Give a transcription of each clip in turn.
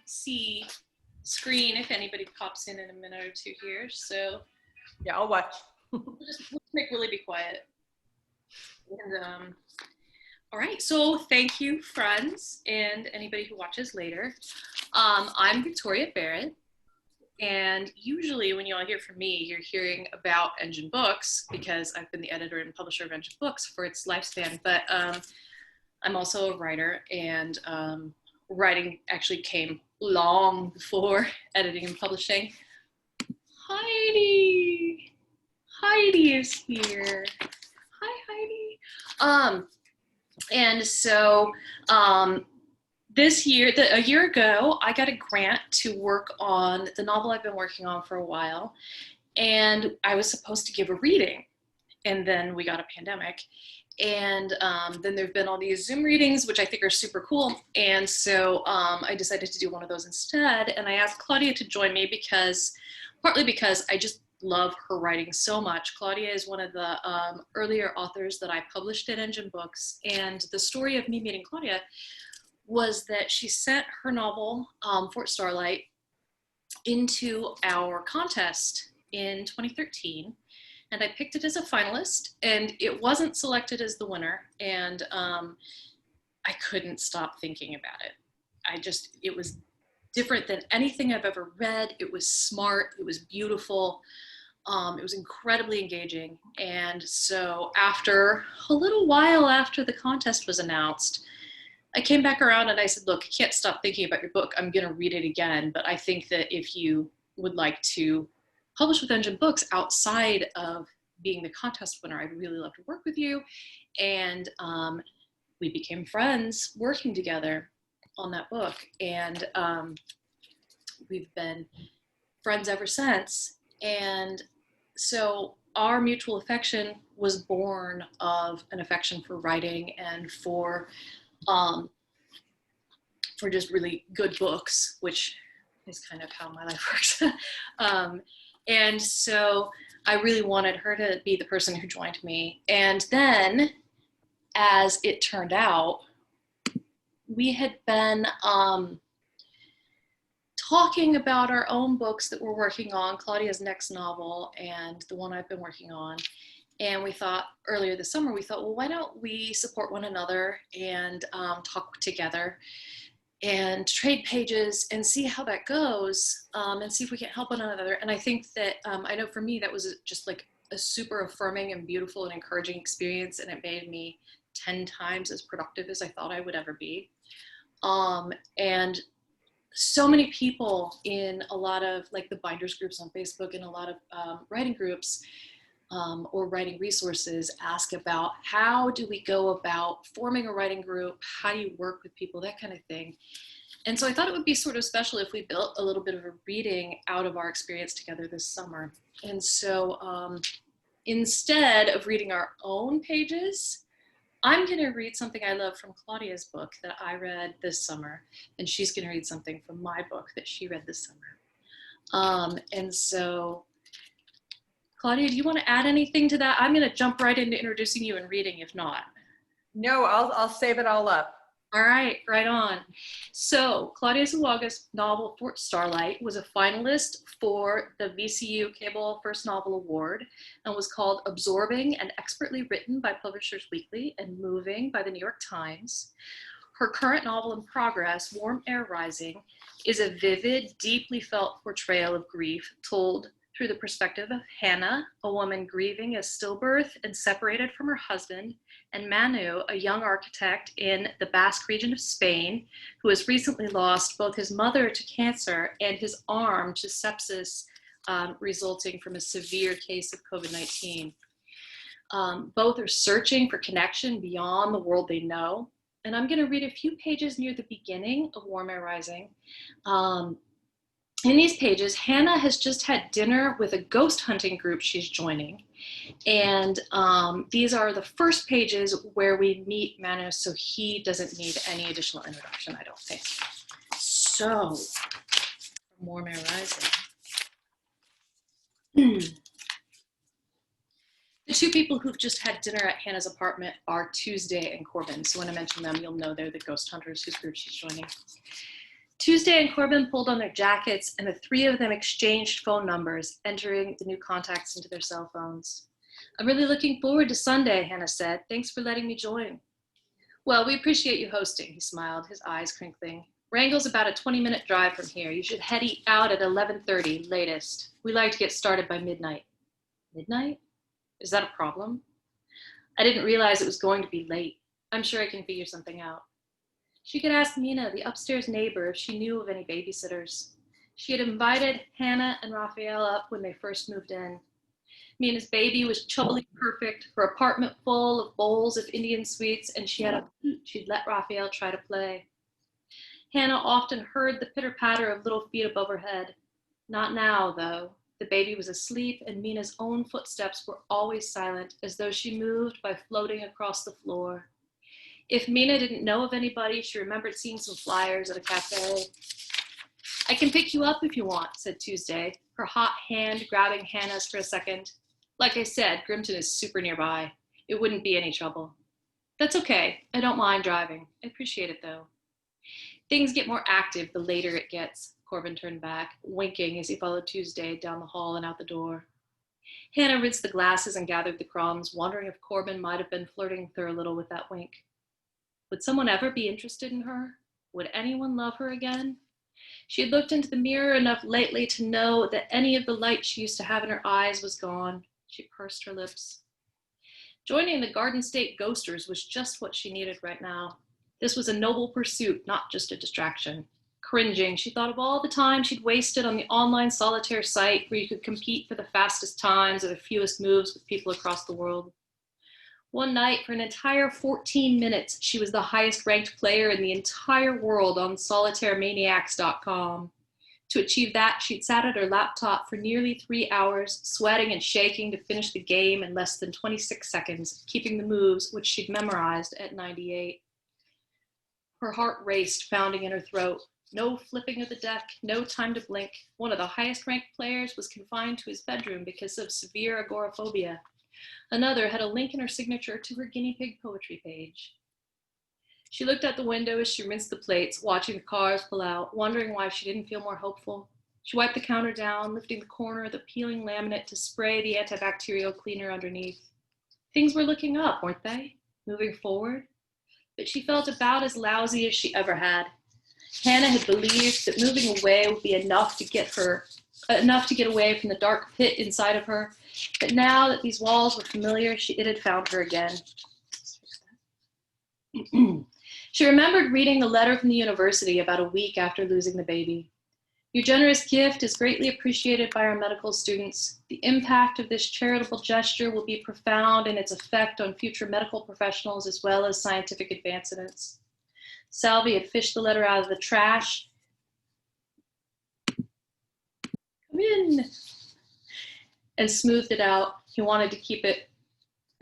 see screen if anybody pops in a minute or two here. So yeah, I'll watch. we'll make Willie be quiet. And, all right, so thank you, friends, and anybody who watches later. I'm Victoria Barrett, and usually when you all hear from me, you're hearing about Engine Books because I've been the editor and publisher of Engine Books for its lifespan, but I'm also a writer, and writing actually came long before editing and publishing. Heidi is here. Hi, Heidi. And so this year, a year ago, I got a grant to work on the novel I've been working on for a while, and I was supposed to give a reading, and then we got a pandemic. And then there've been all these Zoom readings, which I think are super cool. And so I decided to do one of those instead. And I asked Claudia to join me partly because I just love her writing so much. Claudia is one of the earlier authors that I published in Engine Books. And the story of me meeting Claudia was that she sent her novel, Fort Starlight, into our contest in 2013. And I picked it as a finalist, and it wasn't selected as the winner. And I couldn't stop thinking about it. It was different than anything I've ever read. It was smart, it was beautiful. It was incredibly engaging. And so after a little while after the contest was announced, I came back around and I said, look, I can't stop thinking about your book. I'm gonna read it again. But I think that if you would like to publish with Engine Books outside of being the contest winner, I'd really love to work with you. And we became friends working together on that book. And we've been friends ever since. And so our mutual affection was born of an affection for writing and for just really good books, which is kind of how my life works. And so I really wanted her to be the person who joined me. And then, as it turned out, we had been talking about our own books that we're working on, Claudia's next novel and the one I've been working on. And we thought earlier this summer, well, why don't we support one another and talk together and trade pages and see how that goes, and see if we can help one another. And I think that, I know for me, that was just like a super affirming and beautiful and encouraging experience, and it made me 10 times as productive as I thought I would ever be. And so many people in a lot of like the binders groups on Facebook and a lot of writing groups or writing resources ask about how do we go about forming a writing group, how do you work with people, that kind of thing. And so I thought it would be sort of special if we built a little bit of a reading out of our experience together this summer. And so instead of reading our own pages, I'm going to read something I love from Claudia's book that I read this summer, and she's going to read something from my book that she read this summer. And so Claudia, do you want to add anything to that? I'm going to jump right into introducing you and reading if not. No, I'll save it all up. All right, right on. So Claudia Zuluaga's novel Fort Starlight was a finalist for the VCU Cable First Novel Award and was called Absorbing and Expertly Written by Publishers Weekly and Moving by the New York Times. Her current novel in progress, Warm Air Rising, is a vivid, deeply felt portrayal of grief told through the perspective of Hannah, a woman grieving a stillbirth and separated from her husband, and Manu, a young architect in the Basque region of Spain, who has recently lost both his mother to cancer and his arm to sepsis resulting from a severe case of COVID-19. Both are searching for connection beyond the world they know. And I'm going to read a few pages near the beginning of Warm Air Rising. In these pages, Hannah has just had dinner with a ghost hunting group she's joining. And these are the first pages where we meet Manu, so he doesn't need any additional introduction, I don't think. So, Warm Air Rising. The two people who've just had dinner at Hannah's apartment are Tuesday and Corbin. So when I mention them, you'll know they're the ghost hunters whose group she's joining. Tuesday and Corbin pulled on their jackets, and the three of them exchanged phone numbers, entering the new contacts into their cell phones. I'm really looking forward to Sunday, Hannah said. Thanks for letting me join. Well, we appreciate you hosting, he smiled, his eyes crinkling. Wrangell's about a 20-minute drive from here. You should head out at 11:30, latest. We like to get started by midnight. Midnight? Is that a problem? I didn't realize it was going to be late. I'm sure I can figure something out. She could ask Mina, the upstairs neighbor, if she knew of any babysitters. She had invited Hannah and Raphael up when they first moved in. Mina's baby was chubbily perfect, her apartment full of bowls of Indian sweets, and she had a flute she'd let Raphael try to play. Hannah often heard the pitter-patter of little feet above her head. Not now, though. The baby was asleep, and Mina's own footsteps were always silent, as though she moved by floating across the floor. If Mina didn't know of anybody, she remembered seeing some flyers at a cafe. I can pick you up if you want, said Tuesday, her hot hand grabbing Hannah's for a second. Like I said, Grimton is super nearby. It wouldn't be any trouble. That's okay. I don't mind driving. I appreciate it, though. Things get more active the later it gets, Corbin turned back, winking as he followed Tuesday down the hall and out the door. Hannah rinsed the glasses and gathered the crumbs, wondering if Corbin might have been flirting with her a little with that wink. Would someone ever be interested in her? Would anyone love her again? She had looked into the mirror enough lately to know that any of the light she used to have in her eyes was gone. She pursed her lips. Joining the Garden State Ghosters was just what she needed right now. This was a noble pursuit, not just a distraction. Cringing, she thought of all the time she'd wasted on the online solitaire site where you could compete for the fastest times or the fewest moves with people across the world. One night, for an entire 14 minutes, she was the highest ranked player in the entire world on solitairemaniacs.com. To achieve that, she'd sat at her laptop for nearly 3 hours, sweating and shaking to finish the game in less than 26 seconds, keeping the moves, which she'd memorized at 98. Her heart raced, pounding in her throat. No flipping of the deck, no time to blink. One of the highest ranked players was confined to his bedroom because of severe agoraphobia. Another had a link in her signature to her guinea pig poetry page. She looked out the window as she rinsed the plates, watching the cars pull out, wondering why she didn't feel more hopeful. She wiped the counter down, lifting the corner of the peeling laminate to spray the antibacterial cleaner underneath. Things were looking up, weren't they? Moving forward? But she felt about as lousy as she ever had. Hannah had believed that moving away would be enough to get away from the dark pit inside of her. But now that these walls were familiar, it had found her again. She remembered reading the letter from the university about a week after losing the baby. Your generous gift is greatly appreciated by our medical students. The impact of this charitable gesture will be profound in its effect on future medical professionals as well as scientific advancements. Salvi had fished the letter out of the trash. Come in. And smoothed it out. He wanted to keep it.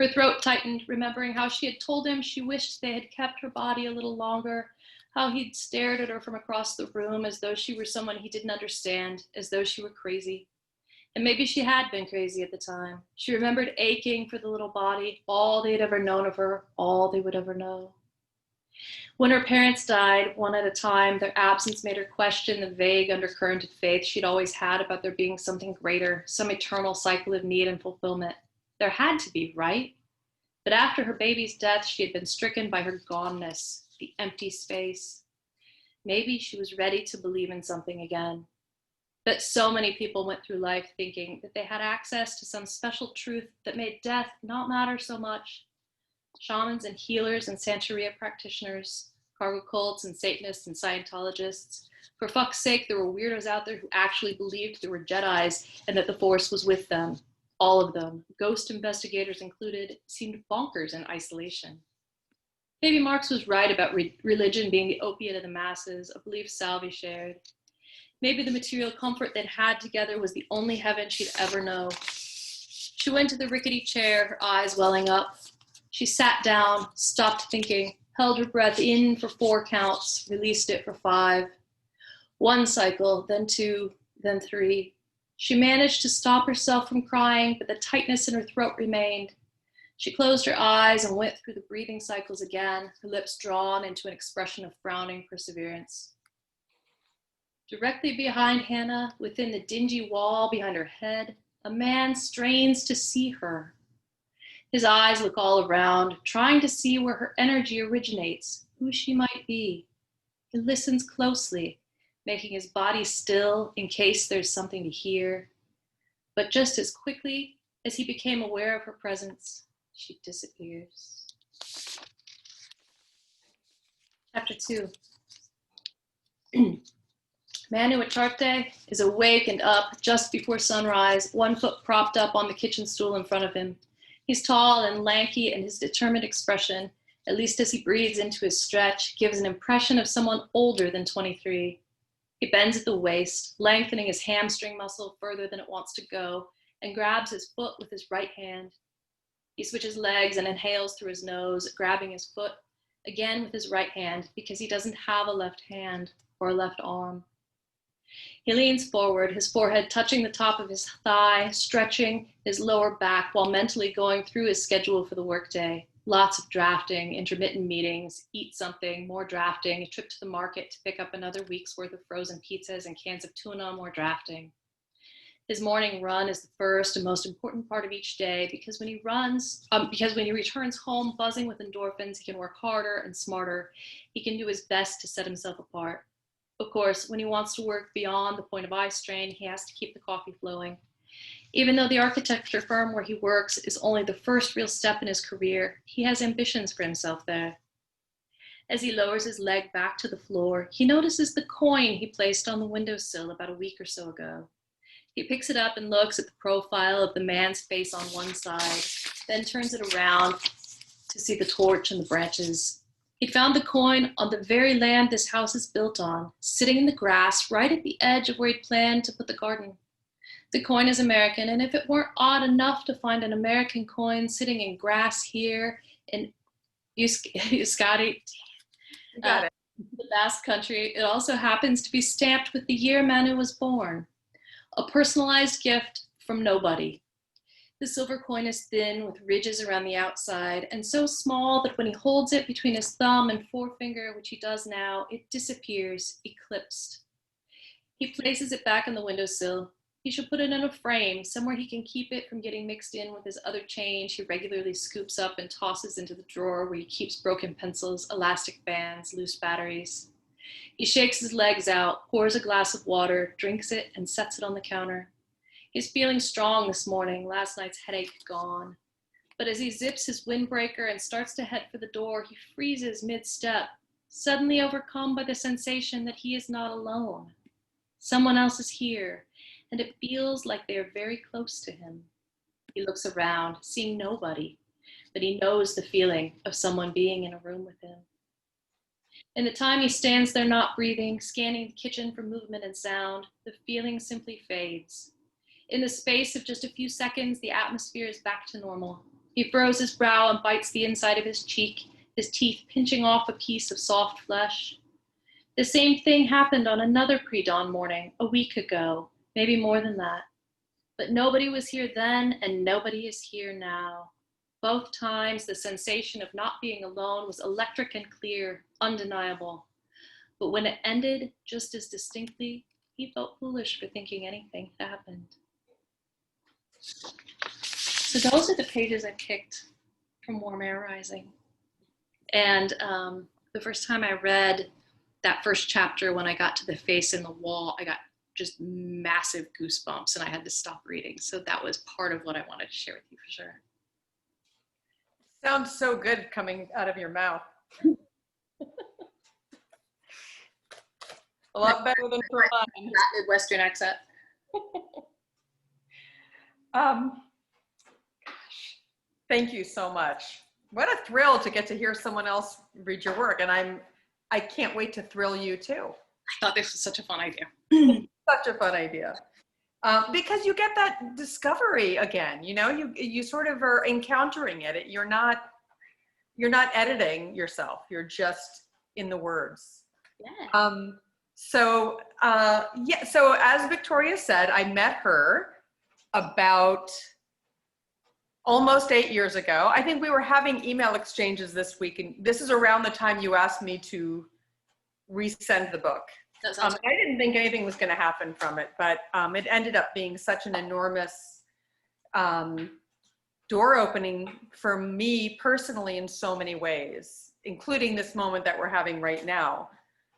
Her throat tightened, remembering how she had told him she wished they had kept her body a little longer, how he'd stared at her from across the room as though she were someone he didn't understand, as though she were crazy. And maybe she had been crazy at the time. She remembered aching for the little body, all they'd ever known of her, all they would ever know. When her parents died, one at a time, their absence made her question the vague undercurrent of faith she'd always had about there being something greater, some eternal cycle of need and fulfillment. There had to be, right? But after her baby's death, she had been stricken by her goneness, the empty space. Maybe she was ready to believe in something again. But so many people went through life thinking that they had access to some special truth that made death not matter so much. Shamans and healers and Santeria practitioners, cargo cults and Satanists and Scientologists. For fuck's sake, there were weirdos out there who actually believed there were Jedis and that the Force was with them. All of them, ghost investigators included, seemed bonkers in isolation. Maybe Marx was right about religion being the opiate of the masses, a belief Salvi shared. Maybe the material comfort they'd had together was the only heaven she'd ever know. She went to the rickety chair, her eyes welling up. She sat down, stopped thinking, held her breath in for 4 counts, released it for 5. 1 cycle, then 2, then 3. She managed to stop herself from crying, but the tightness in her throat remained. She closed her eyes and went through the breathing cycles again, her lips drawn into an expression of frowning perseverance. Directly behind Hannah, within the dingy wall behind her head, a man strains to see her. His eyes look all around, trying to see where her energy originates, who she might be. He listens closely, making his body still in case there's something to hear. But just as quickly as he became aware of her presence, she disappears. Chapter 2. Manu Acharte is awake and up just before sunrise, one foot propped up on the kitchen stool in front of him. He's tall and lanky, and his determined expression, at least as he breathes into his stretch, gives an impression of someone older than 23. He bends at the waist, lengthening his hamstring muscle further than it wants to go, and grabs his foot with his right hand. He switches legs and inhales through his nose, grabbing his foot again with his right hand because he doesn't have a left hand or a left arm. He leans forward, his forehead touching the top of his thigh, stretching his lower back while mentally going through his schedule for the workday. Lots of drafting, intermittent meetings, eat something, more drafting, a trip to the market to pick up another week's worth of frozen pizzas and cans of tuna, more drafting. His morning run is the first and most important part of each day because when he returns home buzzing with endorphins, he can work harder and smarter. He can do his best to set himself apart. Of course, when he wants to work beyond the point of eye strain, he has to keep the coffee flowing. Even though the architecture firm where he works is only the first real step in his career, he has ambitions for himself there. As he lowers his leg back to the floor, he notices the coin he placed on the windowsill about a week or so ago. He picks it up and looks at the profile of the man's face on one side, then turns it around to see the torch and the branches. He found the coin on the very land this house is built on, sitting in the grass right at the edge of where he'd planned to put the garden. The coin is American, and if it weren't odd enough to find an American coin sitting in grass here in Euskadi, the Basque country, it also happens to be stamped with the year Manu was born. A personalized gift from nobody. The silver coin is thin with ridges around the outside and so small that when he holds it between his thumb and forefinger, which he does now, it disappears, eclipsed. He places it back on the windowsill. He should put it in a frame, somewhere he can keep it from getting mixed in with his other change he regularly scoops up and tosses into the drawer where he keeps broken pencils, elastic bands, loose batteries. He shakes his legs out, pours a glass of water, drinks it, and sets it on the counter. He's feeling strong this morning, last night's headache gone. But as he zips his windbreaker and starts to head for the door, he freezes mid-step, suddenly overcome by the sensation that he is not alone. Someone else is here, and it feels like they are very close to him. He looks around, seeing nobody, but he knows the feeling of someone being in a room with him. In the time he stands there not breathing, scanning the kitchen for movement and sound, the feeling simply fades. In the space of just a few seconds, the atmosphere is back to normal. He furrows his brow and bites the inside of his cheek, his teeth pinching off a piece of soft flesh. The same thing happened on another pre-dawn morning, a week ago, maybe more than that. But nobody was here then, and nobody is here now. Both times, the sensation of not being alone was electric and clear, undeniable. But when it ended just as distinctly, he felt foolish for thinking anything had happened. So those are the pages I picked from Warm Air Rising. And the first time I read that first chapter, when I got to the face in the wall, I got just massive goosebumps and I had to stop reading. So that was part of what I wanted to share with you for sure. Sounds so good coming out of your mouth. A lot better than for mine. That Midwestern accent. Gosh, thank you so much. What a thrill to get to hear someone else read your work, and I can't wait to thrill you too. I thought this was such a fun idea. Such a fun idea. Because you get that discovery again, you know, you sort of are encountering it. You're not editing yourself. You're just in the words. Yeah. So as Victoria said, I met her about almost 8 years ago. I think we were having email exchanges this week, and this is around the time you asked me to resend the book. That sounds I didn't think anything was going to happen from it, but it ended up being such an enormous door opening for me personally in so many ways, including this moment that we're having right now.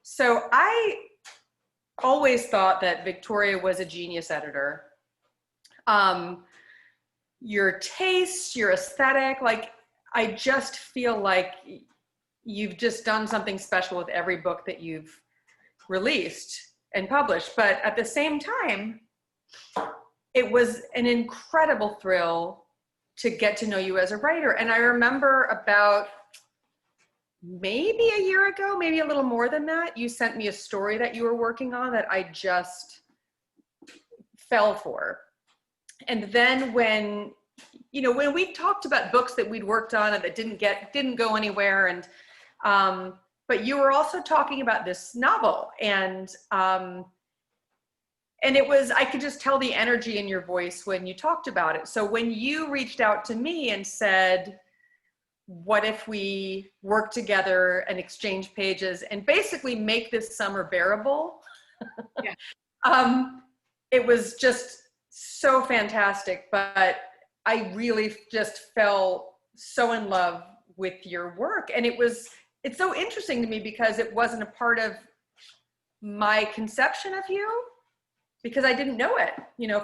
So I always thought that Victoria was a genius editor. Your taste, your aesthetic, like I just feel like you've just done something special with every book that you've released and published. But at the same time, it was an incredible thrill to get to know you as a writer. And I remember about maybe a year ago, maybe a little more than that, you sent me a story that you were working on that I just fell for. And then when we talked about books that we'd worked on and that didn't go anywhere, and but you were also talking about this novel, and it was, I could just tell the energy in your voice when you talked about it. So when you reached out to me and said, what if we work together and exchange pages and basically make this summer bearable? Yeah. It was just so fantastic, but I really just fell so in love with your work. And it's so interesting to me because it wasn't a part of my conception of you, because I didn't know it,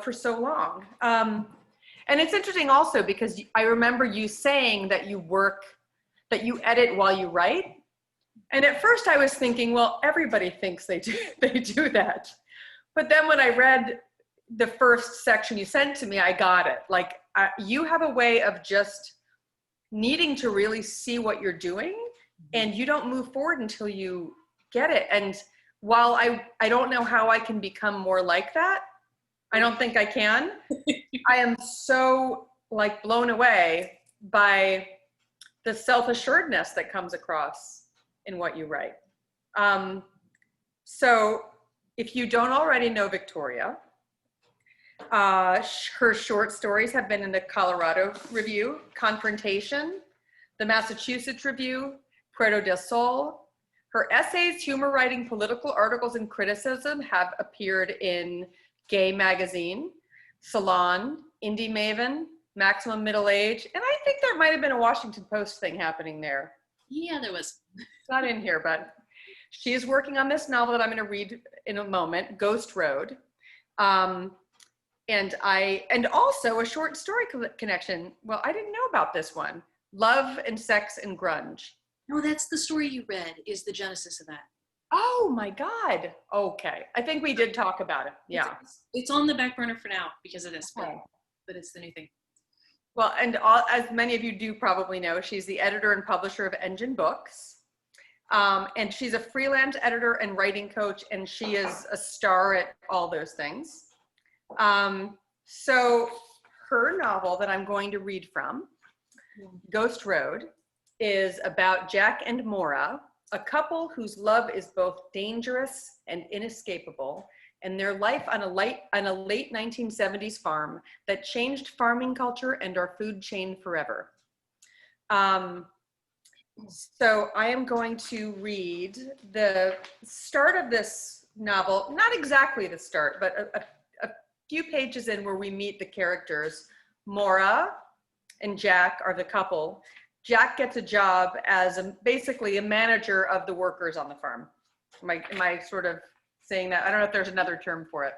for so long. And it's interesting also because I remember you saying that that you edit while you write. And at first I was thinking, well, everybody thinks they do that. But then when I read the first section you sent to me, I got it. Like you have a way of just needing to really see what you're doing, and you don't move forward until you get it. And while I don't know how I can become more like that, I don't think I can. I am so like blown away by the self-assuredness that comes across in what you write. So if you don't already know Victoria, her short stories have been in the Colorado Review, Confrontation, the Massachusetts Review, Puerto del Sol. Her essays, humor writing, political articles, and criticism have appeared in Gay Magazine, Salon, Indie Maven, Maximum Middle Age, and I think there might have been a Washington Post thing happening there. Yeah, there was. It's not in here, but she is working on this novel that I'm going to read in a moment, Ghost Road. And also a short story connection. Well, I didn't know about this one. Love and Sex and Grunge. No, that's the story you read, is the genesis of that. Oh my God. Okay. I think we did talk about it. Yeah. It's on the back burner for now because of this, but it's the new thing. Well, and as many of you do probably know, she's the editor and publisher of Engine Books. And she's a freelance editor and writing coach, and she is a star at all those things. So her novel that I'm going to read from, Ghost Road, is about Jack and Maura, a couple whose love is both dangerous and inescapable, and their life on a late 1970s farm that changed farming culture and our food chain forever. So I am going to read the start of this novel, not exactly the start, but a few pages in where we meet the characters. Maura and Jack are the couple. Jack gets a job as basically a manager of the workers on the farm. Am I sort of saying that? I don't know if there's another term for it.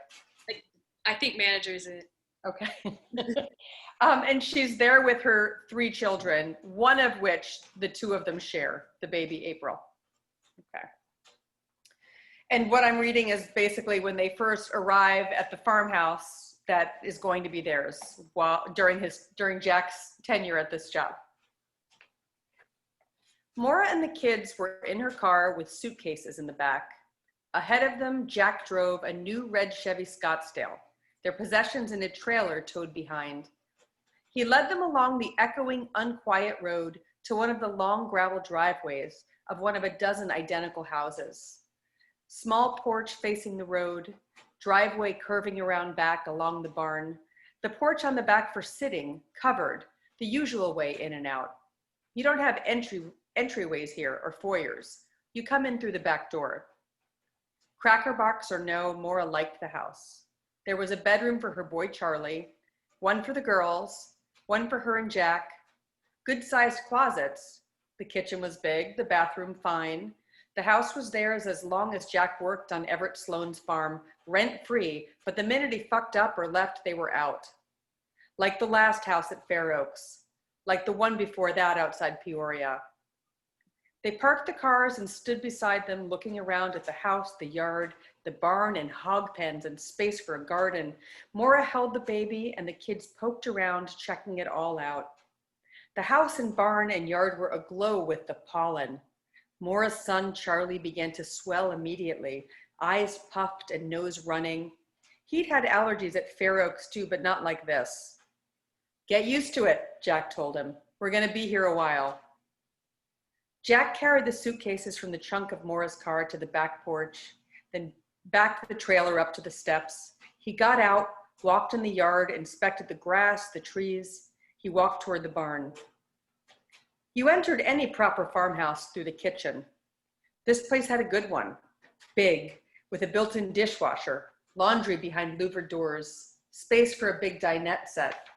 I think manager is it. Okay. And she's there with her 3 children, one of which the 2 of them share, the baby April. Okay. And what I'm reading is basically when they first arrive at the farmhouse that is going to be theirs during Jack's tenure at this job. Maura and the kids were in her car with suitcases in the back. Ahead of them, Jack drove a new red Chevy Scottsdale, their possessions in a trailer towed behind. He led them along the echoing, unquiet road to one of the long gravel driveways of one of a dozen identical houses. Small porch facing the road, driveway curving around back along the barn, the porch on the back for sitting, covered, the usual way in and out. You don't have entryways here or foyers. You come in through the back door. Cracker box or no, Maura liked the house. There was a bedroom for her boy Charlie, one for the girls, one for her and Jack, good-sized closets. The kitchen was big, the bathroom fine. The house was theirs as long as Jack worked on Everett Sloan's farm, rent-free, but the minute he fucked up or left, they were out. Like the last house at Fair Oaks, like the one before that outside Peoria. They parked the cars and stood beside them, looking around at the house, the yard, the barn and hog pens and space for a garden. Maura held the baby and the kids poked around, checking it all out. The house and barn and yard were aglow with the pollen. Maura's son, Charlie, began to swell immediately, eyes puffed and nose running. He'd had allergies at Fair Oaks too, but not like this. Get used to it, Jack told him. We're gonna be here a while. Jack carried the suitcases from the trunk of Maura's car to the back porch, then backed the trailer up to the steps. He got out, walked in the yard, inspected the grass, the trees. He walked toward the barn. You entered any proper farmhouse through the kitchen. This place had a good one, big, with a built-in dishwasher, laundry behind louvered doors, space for a big dinette set.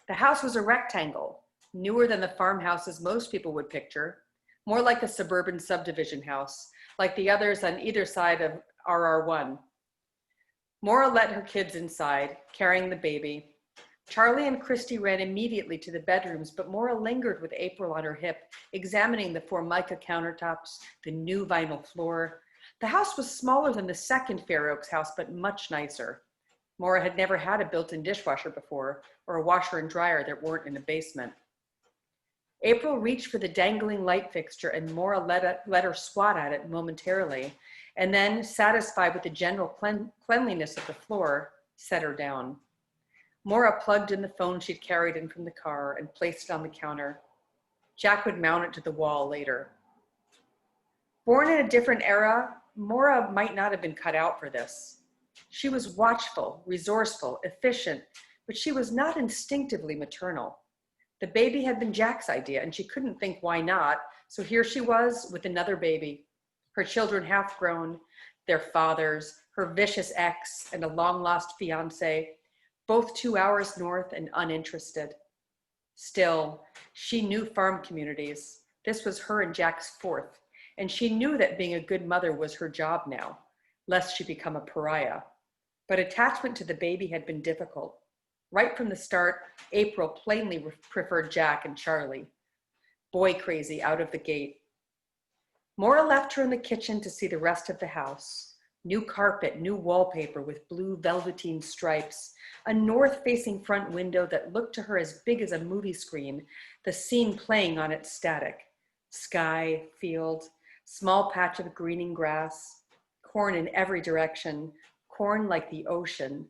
The house was a rectangle, newer than the farmhouses most people would picture, more like a suburban subdivision house, like the others on either side of RR1. Maura let her kids inside, carrying the baby. Charlie and Christy ran immediately to the bedrooms, but Maura lingered with April on her hip, examining the Formica countertops, the new vinyl floor. The house was smaller than the second Fair Oaks house, but much nicer. Maura had never had a built-in dishwasher before, or a washer and dryer that weren't in the basement. April reached for the dangling light fixture and Maura let her swat at it momentarily, and then, satisfied with the general cleanliness of the floor, set her down. Maura plugged in the phone she'd carried in from the car and placed it on the counter. Jack would mount it to the wall later. Born in a different era, Maura might not have been cut out for this. She was watchful, resourceful, efficient, but she was not instinctively maternal. The baby had been Jack's idea, and she couldn't think why not, so here she was with another baby, her children half grown, their fathers, her vicious ex, and a long-lost fiancé, both 2 hours north and uninterested. Still, she knew farm communities. This was her and Jack's fourth, and she knew that being a good mother was her job now, lest she become a pariah. But attachment to the baby had been difficult. Right from the start, April plainly preferred Jack and Charlie. Boy crazy out of the gate. Maura left her in the kitchen to see the rest of the house. New carpet, new wallpaper with blue velveteen stripes, a north-facing front window that looked to her as big as a movie screen, the scene playing on its static. Sky, field, small patch of greening grass, corn in every direction, corn like the ocean.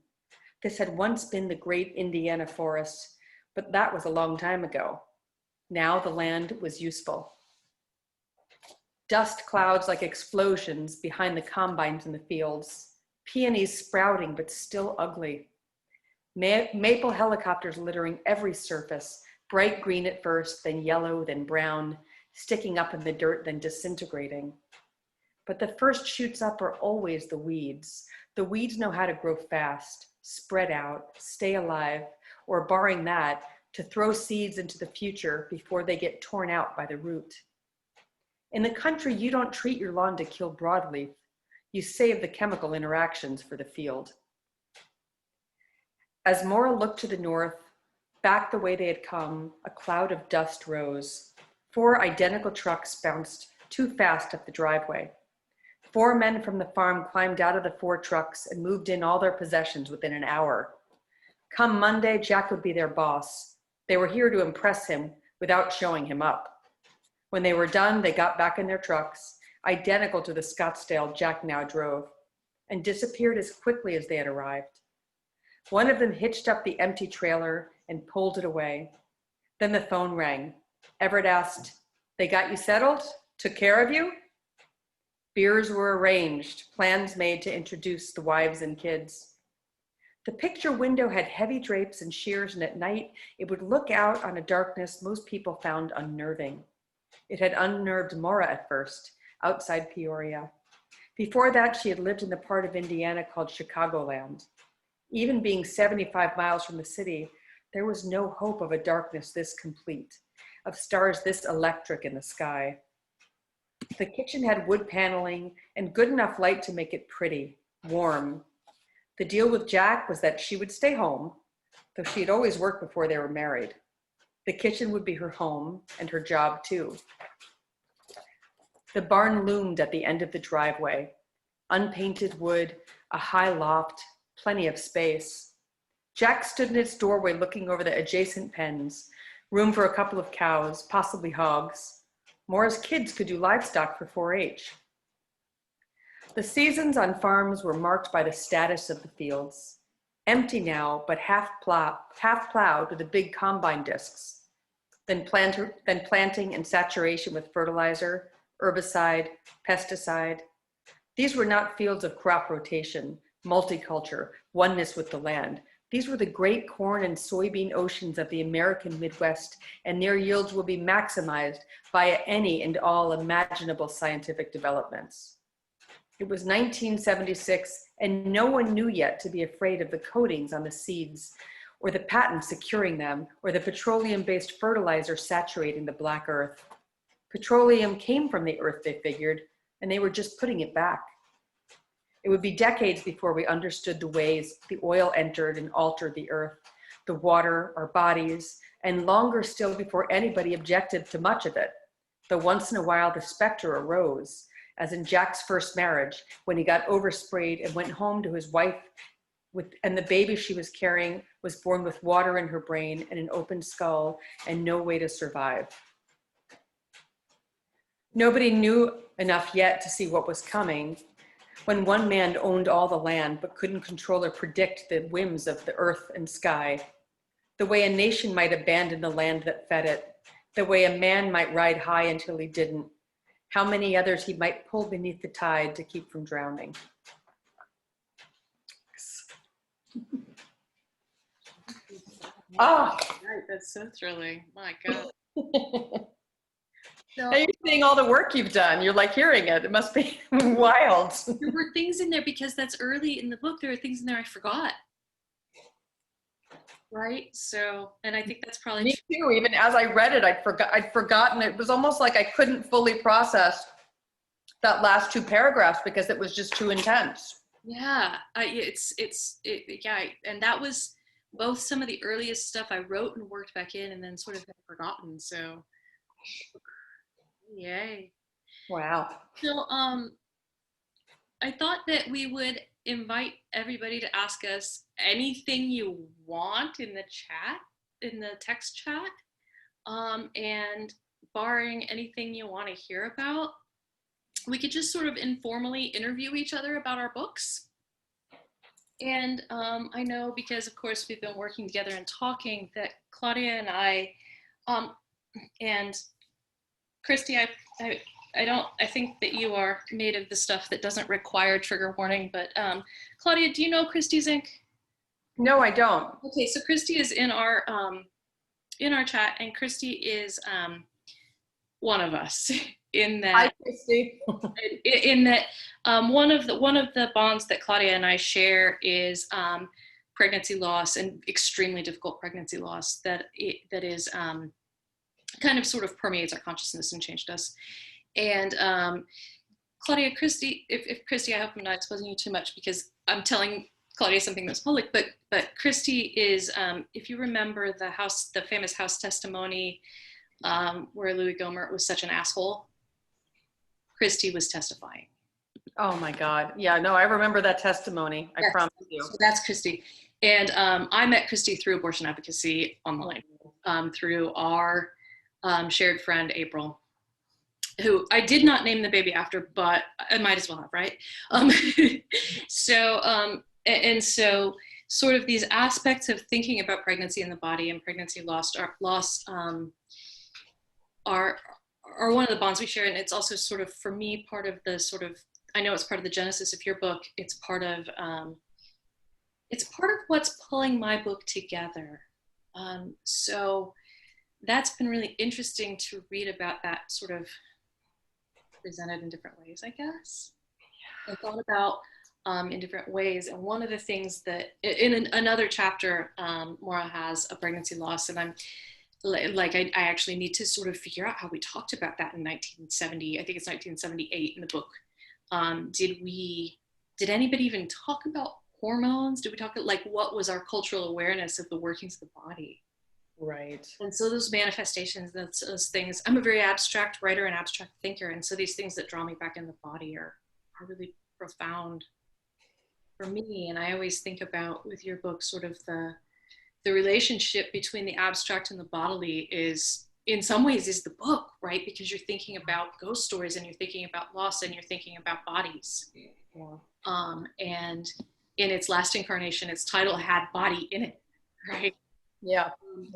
This had once been the great Indiana forest, but that was a long time ago. Now the land was useful. Dust clouds like explosions behind the combines in the fields, peonies sprouting but still ugly. Maple helicopters littering every surface, bright green at first, then yellow, then brown, sticking up in the dirt, then disintegrating. But the first shoots up are always the weeds. The weeds know how to grow fast, spread out, stay alive, or barring that, to throw seeds into the future before they get torn out by the root. In the country, you don't treat your lawn to kill broadleaf. You save the chemical interactions for the field. As Maura looked to the north, back the way they had come, a cloud of dust rose. 4 identical trucks bounced too fast up the driveway. 4 men from the farm climbed out of the 4 trucks and moved in all their possessions within an hour. Come Monday, Jack would be their boss. They were here to impress him without showing him up. When they were done, they got back in their trucks, identical to the Scottsdale Jack now drove, and disappeared as quickly as they had arrived. One of them hitched up the empty trailer and pulled it away. Then the phone rang. Everett asked, "They got you settled? Took care of you?" Beers were arranged, plans made to introduce the wives and kids. The picture window had heavy drapes and sheers, and at night it would look out on a darkness most people found unnerving. It had unnerved Maura at first, outside Peoria. Before that, she had lived in the part of Indiana called Chicagoland. Even being 75 miles from the city, there was no hope of a darkness this complete, of stars this electric in the sky. The kitchen had wood paneling and good enough light to make it pretty, warm. The deal with Jack was that she would stay home, though she had always worked before they were married. The kitchen would be her home and her job too. The barn loomed at the end of the driveway. Unpainted wood, a high loft, plenty of space. Jack stood in its doorway looking over the adjacent pens, room for a couple of cows, possibly hogs. Maura's kids could do livestock for 4-H. The seasons on farms were marked by the status of the fields. Empty now, but half plowed with the big combine discs. Then planting and saturation with fertilizer, herbicide, pesticide. These were not fields of crop rotation, multiculture, oneness with the land. These were the great corn and soybean oceans of the American Midwest, and their yields will be maximized via any and all imaginable scientific developments. It was 1976, and no one knew yet to be afraid of the coatings on the seeds, or the patent securing them, or the petroleum-based fertilizer saturating the black earth. Petroleum came from the earth, they figured, and they were just putting it back. It would be decades before we understood the ways the oil entered and altered the earth, the water, our bodies, and longer still before anybody objected to much of it, though once in a while the specter arose, as in Jack's first marriage, when he got oversprayed and went home to his wife, and the baby she was carrying was born with water in her brain and an open skull and no way to survive. Nobody knew enough yet to see what was coming, when one man owned all the land but couldn't control or predict the whims of the earth and sky, the way a nation might abandon the land that fed it, the way a man might ride high until he didn't, how many others he might pull beneath the tide to keep from drowning. Oh, right. That's so thrilling. My God. Now you're seeing all the work you've done. You're like hearing it. It must be wild. There were things in there because that's early in the book. There are things in there I forgot. Right? So, and I think that's probably Me too. Even as I read it, I'd forgotten. It was almost like I couldn't fully process that last 2 paragraphs because it was just too intense. Yeah, yeah, and that was both some of the earliest stuff I wrote and worked back in, and then sort of had forgotten. So, yay! Wow. So, I thought that we would invite everybody to ask us anything you want in the chat, in the text chat, and barring anything you want to hear about, we could just sort of informally interview each other about our books. And I know because, of course, we've been working together and talking that Claudia and I, and Christy, I think that you are made of the stuff that doesn't require trigger warning, but Claudia, do you know Christy's ink? No, I don't. Okay, so Christy is in our chat, and Christy is one of us in that. Hi, Christy. In that, one of the bonds that Claudia and I share is pregnancy loss, and extremely difficult pregnancy loss that is kind of sort of permeates our consciousness and changed us. And Claudia, Christy, if Christy, I hope I'm not exposing you too much because I'm telling Claudia something that's public, but Christy is, if you remember the famous House testimony where Louis Gohmert was such an asshole, Christy was testifying. Oh my God. Yeah, no, I remember that testimony. I promise you. So that's Christy. And I met Christy through abortion advocacy online, through our shared friend, April, who I did not name the baby after, but I might as well have, right? And so sort of these aspects of thinking about pregnancy in the body and pregnancy loss are one of the bonds we share. And it's also sort of, for me, part of the sort of, I know it's part of the genesis of your book. It's part of what's pulling my book together. So that's been really interesting to read about that sort of presented in different ways, I guess. I thought about in different ways. And one of the things that in another chapter, Maura has a pregnancy loss, and I'm like, I actually need to sort of figure out how we talked about that in 1970. I think it's 1978 in the book. Did anybody even talk about hormones? Did we talk like what was our cultural awareness of the workings of the body? Right. And so those manifestations, those things, I'm a very abstract writer and abstract thinker. And so these things that draw me back in the body are really profound for me. And I always think about with your book, sort of the relationship between the abstract and the bodily is in some ways is the book, right? Because you're thinking about ghost stories and you're thinking about loss and you're thinking about bodies. And in its last incarnation, its title had body in it, right? Yeah.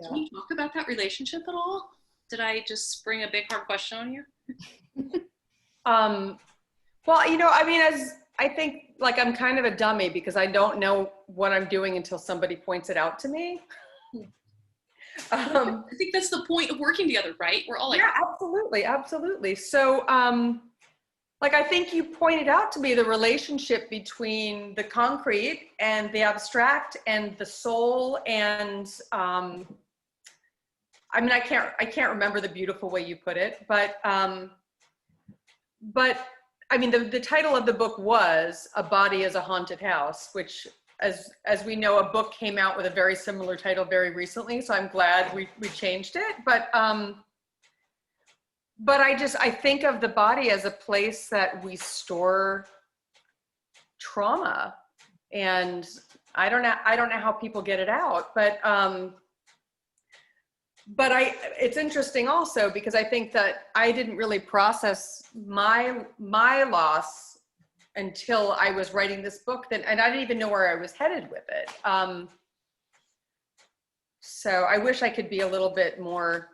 Can you talk about that relationship at all? Did I just spring a big hard question on you? Well, you know, I mean, as I think like I'm kind of a dummy because I don't know what I'm doing until somebody points it out to me. I think that's the point of working together, right? We're all like, yeah, absolutely. Absolutely. So, like, I think you pointed out to me the relationship between the concrete and the abstract and the soul. And, I mean, I can't remember the beautiful way you put it, but I mean, the title of the book was A Body as a Haunted House, which as we know, a book came out with a very similar title very recently. So I'm glad we changed it. But I think of the body as a place that we store trauma, and I don't know how people get it out, but it's interesting also because I think that I didn't really process my loss until I was writing this book, and I didn't even know where I was headed with it. So I wish I could be a little bit more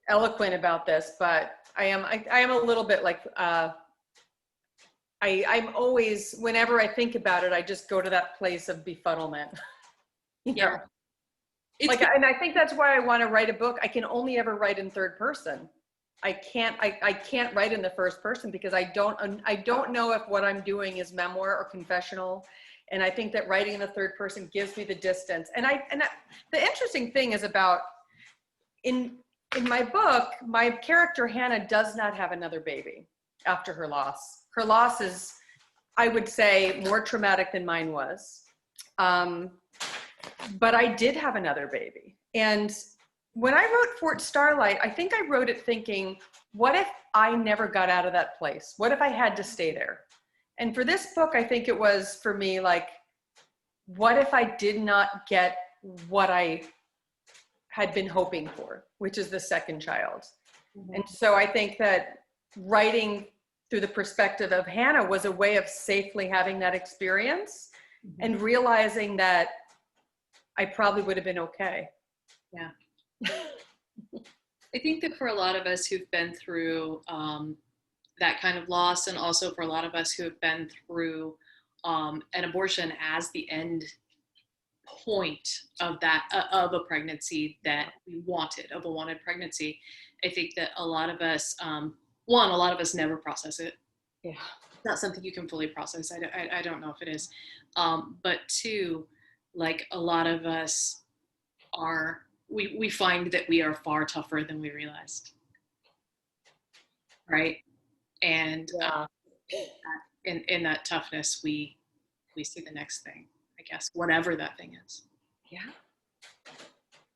eloquent about this, but I am a little bit like, I'm always, whenever I think about it, I just go to that place of befuddlement. You know? Like, and I think that's why I want to write a book. I can only ever write in third person. I can't write in the first person because I don't know if what I'm doing is memoir or confessional. And I think that writing in the third person gives me the distance. And the interesting thing is about in my book, my character Hannah does not have another baby after her loss. Her loss is, I would say, more traumatic than mine was. But I did have another baby. And when I wrote Fort Starlight, I think I wrote it thinking, what if I never got out of that place? What if I had to stay there? And for this book, I think it was for me like, what if I did not get what I had been hoping for, which is the second child? Mm-hmm. And so I think that writing through the perspective of Hannah was a way of safely having that experience, mm-hmm. and realizing that I probably would have been okay. Yeah. I think that for a lot of us who've been through that kind of loss, and also for a lot of us who have been through an abortion as the end point of a pregnancy that we wanted, of a wanted pregnancy, I think that a lot of us, a lot of us never process it. Yeah. It's not something you can fully process. I don't know if it is. But two, like a lot of us we find that we are far tougher than we realized. Right. And in that toughness, we see the next thing, I guess, whatever that thing is. Yeah.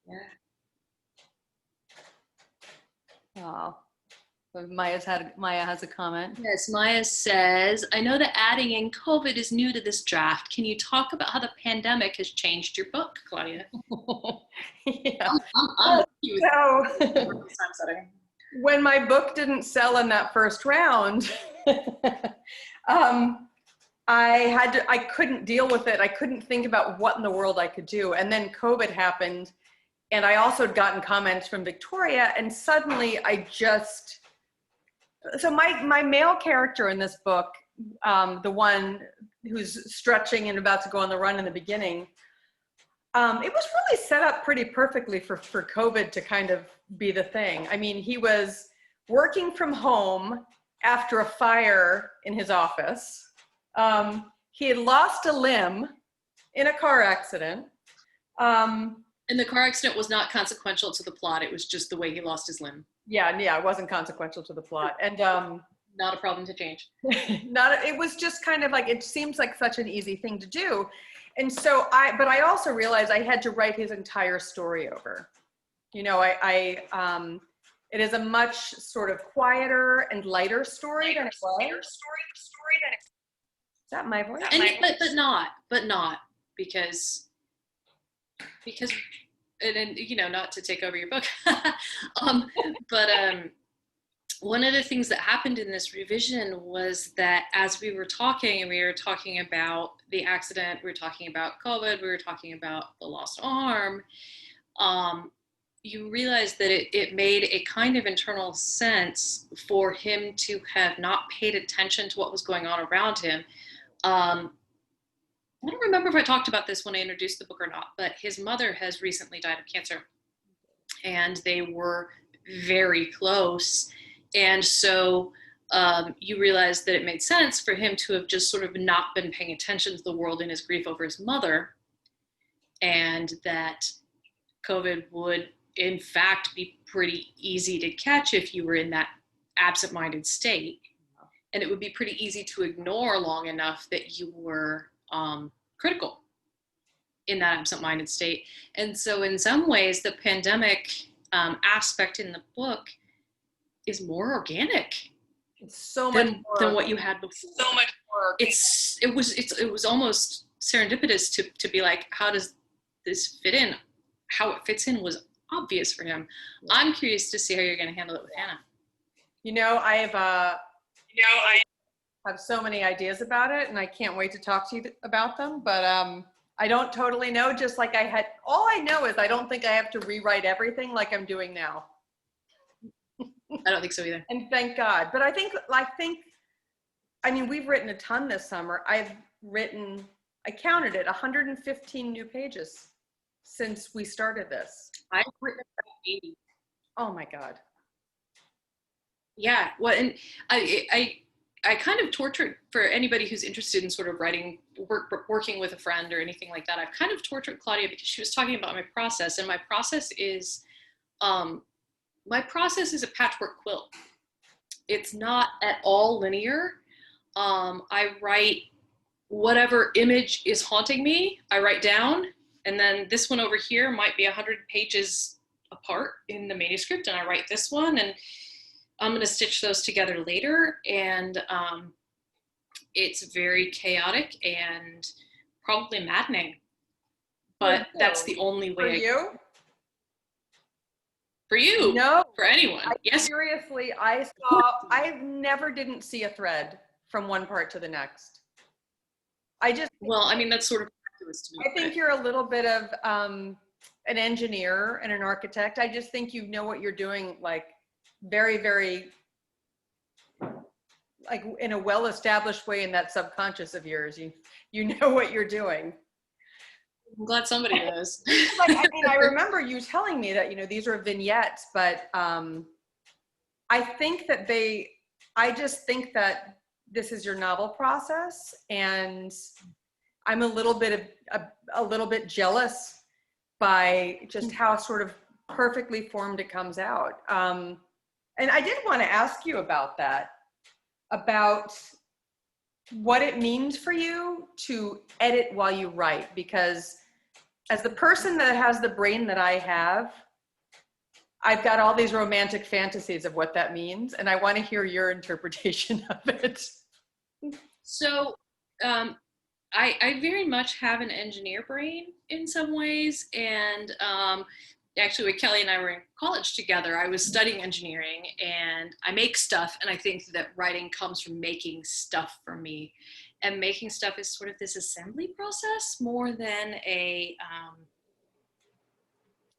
Yeah. Oh, Maya has a comment. Yes, Maya says, I know that adding in COVID is new to this draft. Can you talk about how the pandemic has changed your book, Claudia? Yeah. So, when my book didn't sell in that first round, I couldn't deal with it. I couldn't think about what in the world I could do. And then COVID happened, and I also had gotten comments from Victoria, and suddenly so my male character in this book, the one who's stretching and about to go on the run in the beginning, it was really set up pretty perfectly for COVID to kind of be the thing. I mean, he was working from home after a fire in his office. He had lost a limb in a car accident. And the car accident was not consequential to the plot. It was just the way he lost his limb. Yeah, it wasn't consequential to the plot. And not a problem to change. It was just kind of like, it seems like such an easy thing to do. And so but I also realized I had to write his entire story over. You know, it is a much sort of quieter and lighter story than it was. Is that my voice? But not because and you know, not to take over your book, but one of the things that happened in this revision was that as we were talking, and we were talking about the accident, we were talking about COVID, we were talking about the lost arm, you realize that it made a kind of internal sense for him to have not paid attention to what was going on around him. I don't remember if I talked about this when I introduced the book or not, but his mother has recently died of cancer, and they were very close. And so you realize that it made sense for him to have just sort of not been paying attention to the world in his grief over his mother, and that COVID would, in fact, be pretty easy to catch if you were in that absent-minded state. And it would be pretty easy to ignore long enough that you were critical in that absent-minded state. And so in some ways, the pandemic aspect in the book is more organic. It's so much more than what you had before. So much more. It was almost serendipitous to be like, how does this fit in? How it fits in was obvious for him. Yeah. I'm curious to see how you're going to handle it with Hannah. You know, I have so many ideas about it, and I can't wait to talk to you about them, but I don't totally know. Just like all I know is I don't think I have to rewrite everything like I'm doing now. I don't think so either. And thank God. But I think, I mean, we've written a ton this summer. I counted it, 115 new pages since we started this. I've written about 80. Oh my God. Yeah. Well, and I kind of tortured, for anybody who's interested in sort of working with a friend or anything like that, I've kind of tortured Claudia because she was talking about my process, and my process is a patchwork quilt. It's not at all linear. I write whatever image is haunting me, I write down, and then this one over here might be 100 pages apart in the manuscript, and I write this one, and I'm going to stitch those together later. And it's very chaotic and probably maddening, but that's the only way. For you? For you? No. For anyone? Yes. Seriously, I never didn't see a thread from one part to the next. Well, I mean, that's sort of ridiculous to me. I think you're a little bit of an engineer and an architect. I just think you know what you're doing, like very, very, like in a well-established way in that subconscious of yours. You know what you're doing. I'm glad somebody knows. I remember you telling me that, you know, these are vignettes, but I just think that this is your novel process, and I'm a little bit jealous by just how sort of perfectly formed it comes out. And I did want to ask you about that, about what it means for you to edit while you write, because as the person that has the brain that I have, I've got all these romantic fantasies of what that means, and I want to hear your interpretation of it. So I very much have an engineer brain in some ways, and actually when Kelly and I were in college together, I was studying engineering, and I make stuff, and I think that writing comes from making stuff for me. And making stuff is sort of this assembly process more than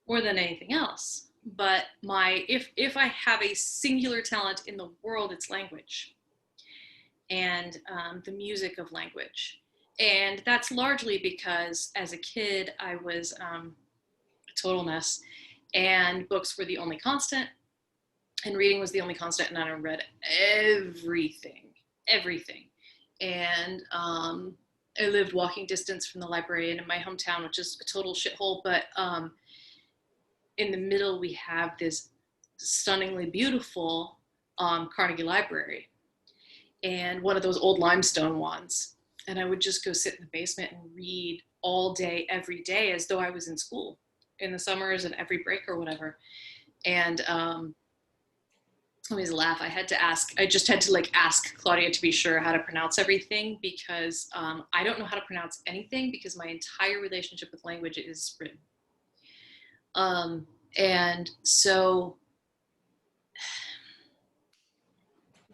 anything else. But if I have a singular talent in the world, it's language and the music of language. And that's largely because as a kid, I was a total mess, and books were the only constant, and reading was the only constant, and I read everything. and I lived walking distance from the library in my hometown, which is a total shithole, but in the middle we have this stunningly beautiful Carnegie Library, and one of those old limestone ones. And I would just go sit in the basement and read all day, every day, as though I was in school in the summers and every break or whatever. And I always laugh. I just had to like ask Claudia to be sure how to pronounce everything, because I don't know how to pronounce anything, because my entire relationship with language is written. And so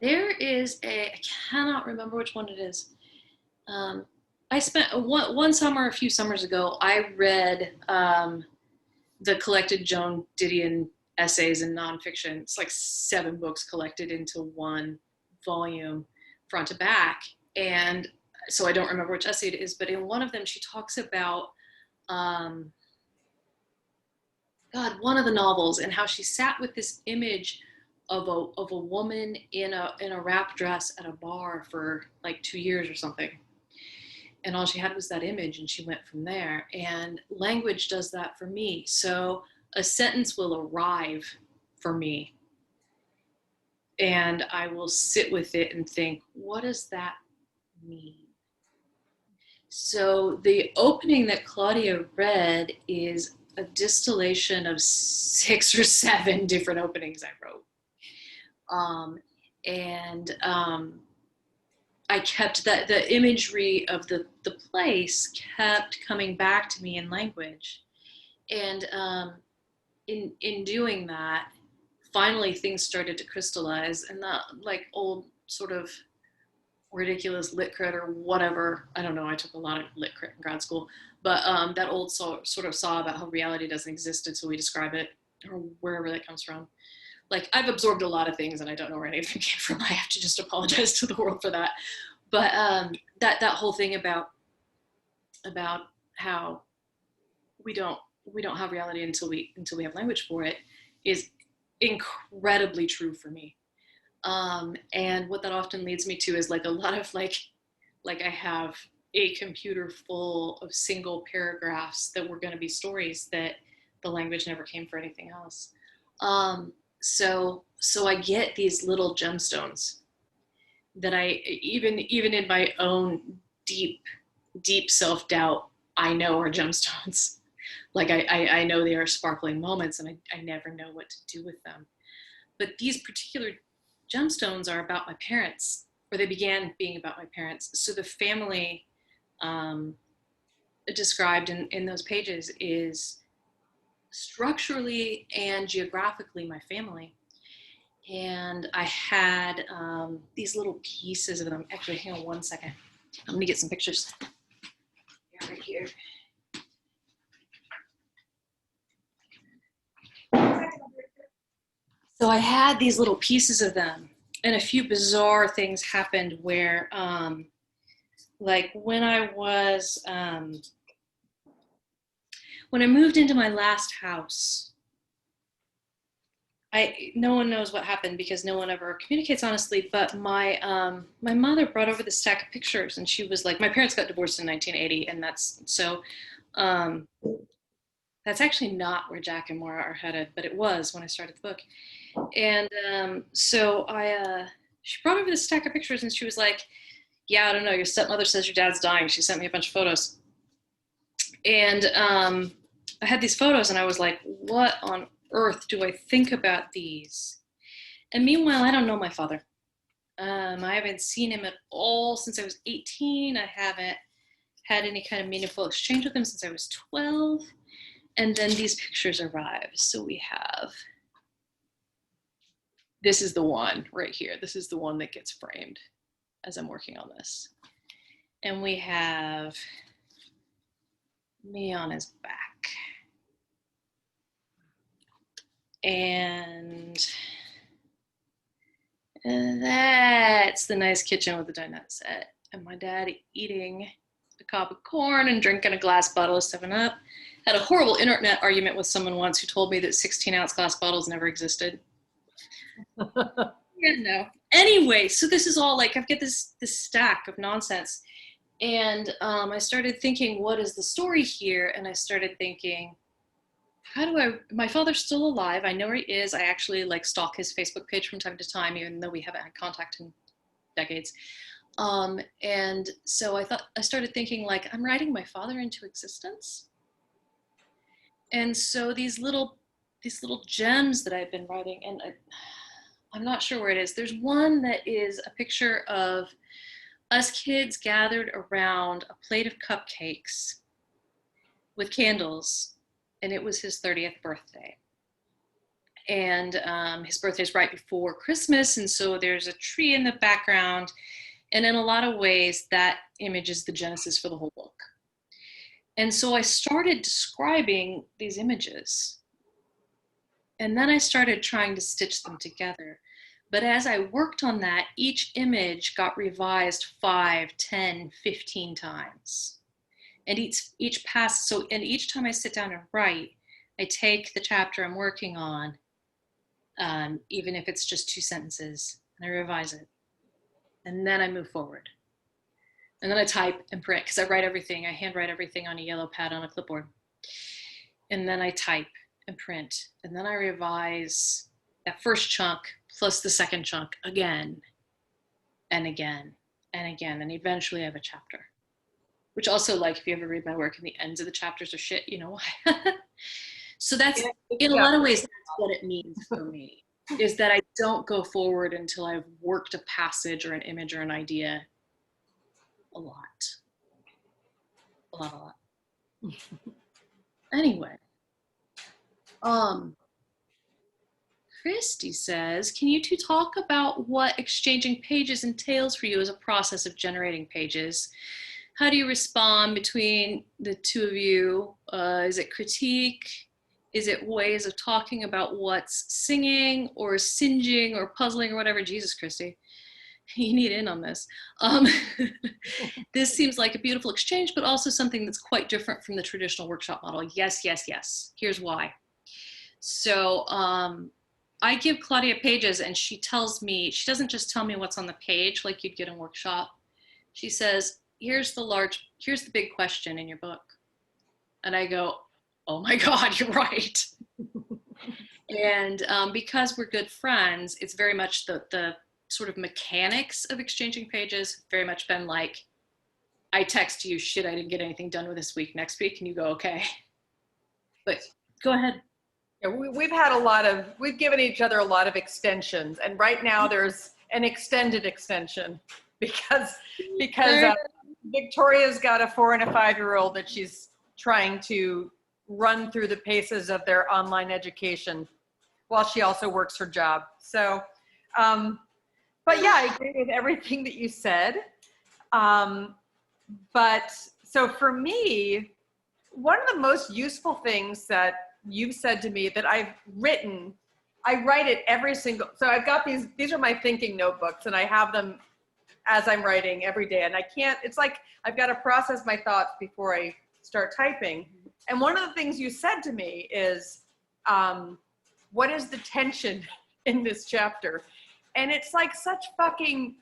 there is I cannot remember which one it is. I spent one summer, a few summers ago, I read the collected Joan Didion essays and nonfiction. It's like 7 books collected into one volume, front to back. And so I don't remember which essay it is, but in one of them, she talks about, one of the novels, and how she sat with this image of a woman in a wrap dress at a bar for like 2 years or something. And all she had was that image, and she went from there. And language does that for me. So a sentence will arrive for me, and I will sit with it and think, what does that mean? So the opening that Claudia read is a distillation of 6 or 7 different openings I wrote. I kept that, the imagery of the place kept coming back to me in language. And in doing that, finally things started to crystallize, and that like old sort of ridiculous lit crit or whatever, I don't know, I took a lot of lit crit in grad school, but that old sort of saw about how reality doesn't exist until we describe it, or wherever that comes from. Like, I've absorbed a lot of things and I don't know where anything came from. I have to just apologize to the world for that. But that whole thing about how we don't have reality until we have language for it is incredibly true for me. And what that often leads me to is like a lot of like I have a computer full of single paragraphs that were going to be stories that the language never came for anything else. So I get these little gemstones that I, even in my own deep self-doubt, I know are gemstones. Like I know they are sparkling moments, and I never know what to do with them. But these particular gemstones are about my parents, or they began being about my parents. So the family described in those pages is structurally and geographically my family. And I had these little pieces of them. Actually, hang on one second. I'm gonna get some pictures. Yeah, right here. So I had these little pieces of them, and a few bizarre things happened where, like when I moved into my last house, no one knows what happened because no one ever communicates honestly, but my mother brought over this stack of pictures, and she was like, my parents got divorced in 1980, and that's actually not where Jack and Maura are headed, but it was when I started the book. And so she brought over this stack of pictures, and she was like, yeah, I don't know, your stepmother says your dad's dying. She sent me a bunch of photos. And I had these photos, and I was like, what on earth do I think about these? And meanwhile, I don't know my father. I haven't seen him at all since I was 18. I haven't had any kind of meaningful exchange with him since I was 12. And then these pictures arrive. So we have, this is the one right here. This is the one that gets framed as I'm working on this. And we have me on his back. And that's the nice kitchen with the dinette set. And my dad eating a cob of corn and drinking a glass bottle of 7-Up. Had a horrible internet argument with someone once who told me that 16-ounce glass bottles never existed. Yeah, no. Anyway, so this is all like, I've got this stack of nonsense. And I started thinking, what is the story here? And I started thinking, my father's still alive. I know where he is. I actually like stalk his Facebook page from time to time, even though we haven't had contact in decades. And so I started thinking like, I'm writing my father into existence. And so these little gems that I've been writing, and I'm not sure where it is. There's one that is a picture of us kids gathered around a plate of cupcakes with candles, and it was his 30th birthday. And his birthday's right before Christmas, and so there's a tree in the background. And in a lot of ways, that image is the genesis for the whole book. And so I started describing these images. And then I started trying to stitch them together. But as I worked on that, each image got revised 5, 10, 15 times. And each pass, and each time I sit down and write, I take the chapter I'm working on, even if it's just 2 sentences, and I revise it. And then I move forward. And then I type and print, because I handwrite everything on a yellow pad on a clipboard. And then I type and print. And then I revise that first chunk plus the second chunk again and again and again. And eventually I have a chapter. Which also, like, if you ever read my work and the ends of the chapters are shit, you know why. So that's, in a lot of ways, that's what it means for me, is that I don't go forward until I've worked a passage or an image or an idea a lot. Anyway, Christy says, can you two talk about what exchanging pages entails for you as a process of generating pages? How do you respond between the two of you? Is it critique? Is it ways of talking about what's singing or singeing or puzzling or whatever? Jesus, Christy, you need in on this. This seems like a beautiful exchange, but also something that's quite different from the traditional workshop model. Yes, yes, yes. Here's why. So I give Claudia pages and she tells me, she doesn't just tell me what's on the page like you'd get in workshop. She says, here's the big question in your book. And I go, oh my God, you're right. And because we're good friends, it's very much the sort of mechanics of exchanging pages, very much been like, I text you, shit, I didn't get anything done with this week. Next week, and you go, okay. But go ahead. Yeah, we've given each other a lot of extensions. And right now there's an extended extension because Victoria's got a 4 and a 5-year-old that she's trying to run through the paces of their online education while she also works her job. So, but yeah, I agree with everything that you said. But so for me, one of the most useful things that you've said to me that I've written, I write it so I've got these are my thinking notebooks and I have them as I'm writing every day. And it's like, I've got to process my thoughts before I start typing. And one of the things you said to me is, what is the tension in this chapter? And it's like such fucking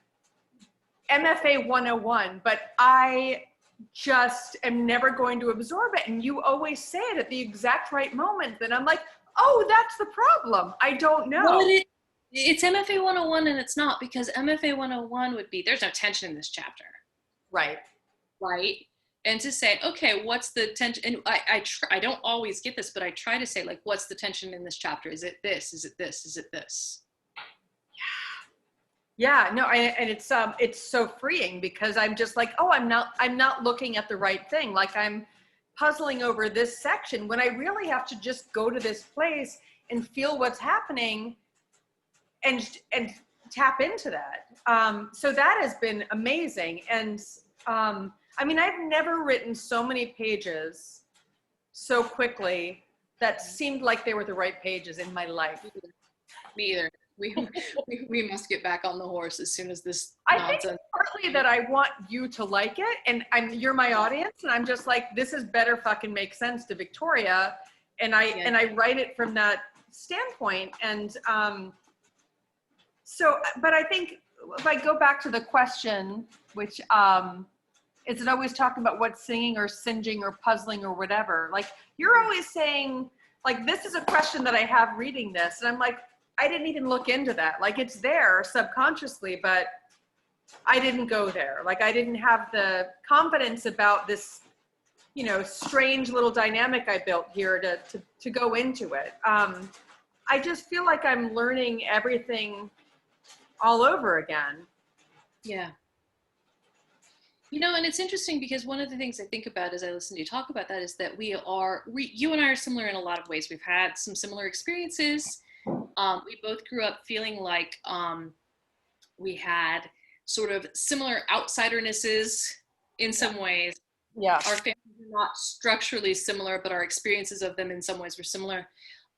MFA 101, but I just am never going to absorb it. And you always say it at the exact right moment. And I'm like, oh, that's the problem. I don't know. Well, it's MFA 101 and it's not, because MFA 101 would be, there's no tension in this chapter. Right. Right. And to say, okay, what's the tension? And I don't always get this, but I try to say, like, what's the tension in this chapter? Is it this? Is it this? Is it this? Yeah, no, and it's so freeing because I'm just like, oh, I'm not looking at the right thing. Like I'm puzzling over this section when I really have to just go to this place and feel what's happening and tap into that. So that has been amazing. And I mean, I've never written so many pages so quickly that seemed like they were the right pages in my life. Me either. We must get back on the horse as soon as this I think it's partly that I want you to like it, and you're my audience, and I'm just like, this is better fucking make sense to Victoria, and I write it from that standpoint, and So, but I think if I go back to the question, which is it always talking about what's singing or singeing or puzzling or whatever? Like you're always saying, like, this is a question that I have reading this. And I'm like, I didn't even look into that. Like it's there subconsciously, but I didn't go there. Like I didn't have the confidence about this, you know, strange little dynamic I built here to go into it. I just feel like I'm learning everything all over again. Yeah. You know, and it's interesting because one of the things I think about as I listen to you talk about that is that you and I are similar in a lot of ways. We've had some similar experiences. We both grew up feeling like we had sort of similar outsidernesses in some ways. Yeah. Our families are not structurally similar, but our experiences of them in some ways were similar.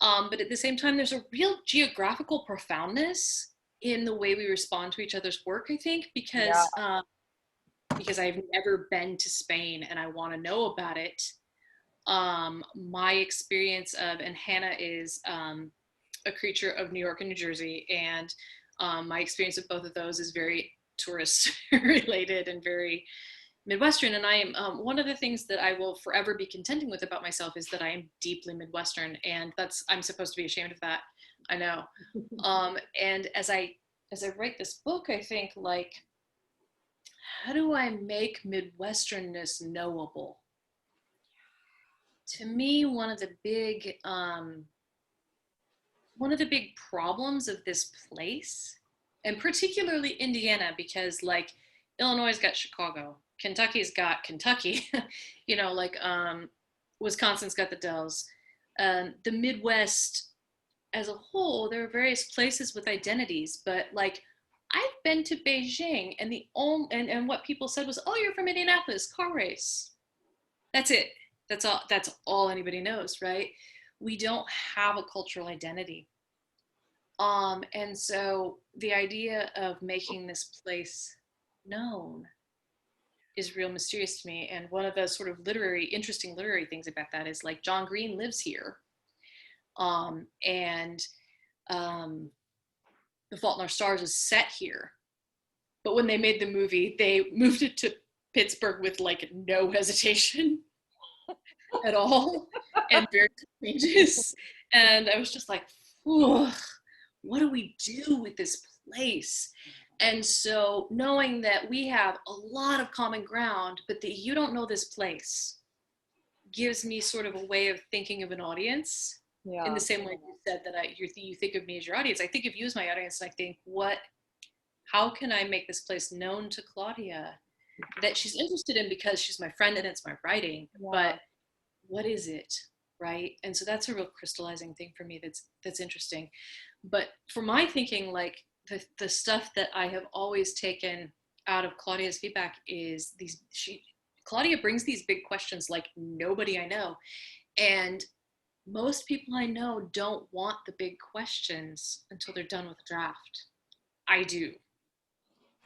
But at the same time, there's a real geographical profoundness in the way we respond to each other's work, I think, because I've never been to Spain and I want to know about it. My experience of, and Hannah is a creature of New York and New Jersey, and my experience of both of those is very tourist related and very Midwestern. And I am, one of the things that I will forever be contending with about myself is that I am deeply Midwestern, and I'm supposed to be ashamed of that. I know. And as I write this book, I think, like, how do I make Midwesternness knowable? To me, one of the big problems of this place, and particularly Indiana, because like Illinois got Chicago, Kentucky's got Kentucky, you know, like Wisconsin's got the Dells. The Midwest as a whole, there are various places with identities, but like I've been to Beijing, and and what people said was, "Oh, you're from Indianapolis, car race." That's it. That's all anybody knows, right? We don't have a cultural identity. And so the idea of making this place known is real mysterious to me. And one of the sort of interesting literary things about that is like John Green lives here. And The Fault in Our Stars is set here. But when they made the movie, they moved it to Pittsburgh with like no hesitation at all and very changes. And I was just like, what do we do with this place? And so knowing that we have a lot of common ground, but that you don't know this place gives me sort of a way of thinking of an audience. Yeah. In the same way you said that you think of me as your audience. I think of you as my audience, and I think, how can I make this place known to Claudia that she's interested in because she's my friend and it's my writing, but what is it, right? And so that's a real crystallizing thing for me that's interesting. But for my thinking, like the stuff that I have always taken out of Claudia's feedback is Claudia brings these big questions like nobody I know. And most people I know don't want the big questions until they're done with the draft. I do.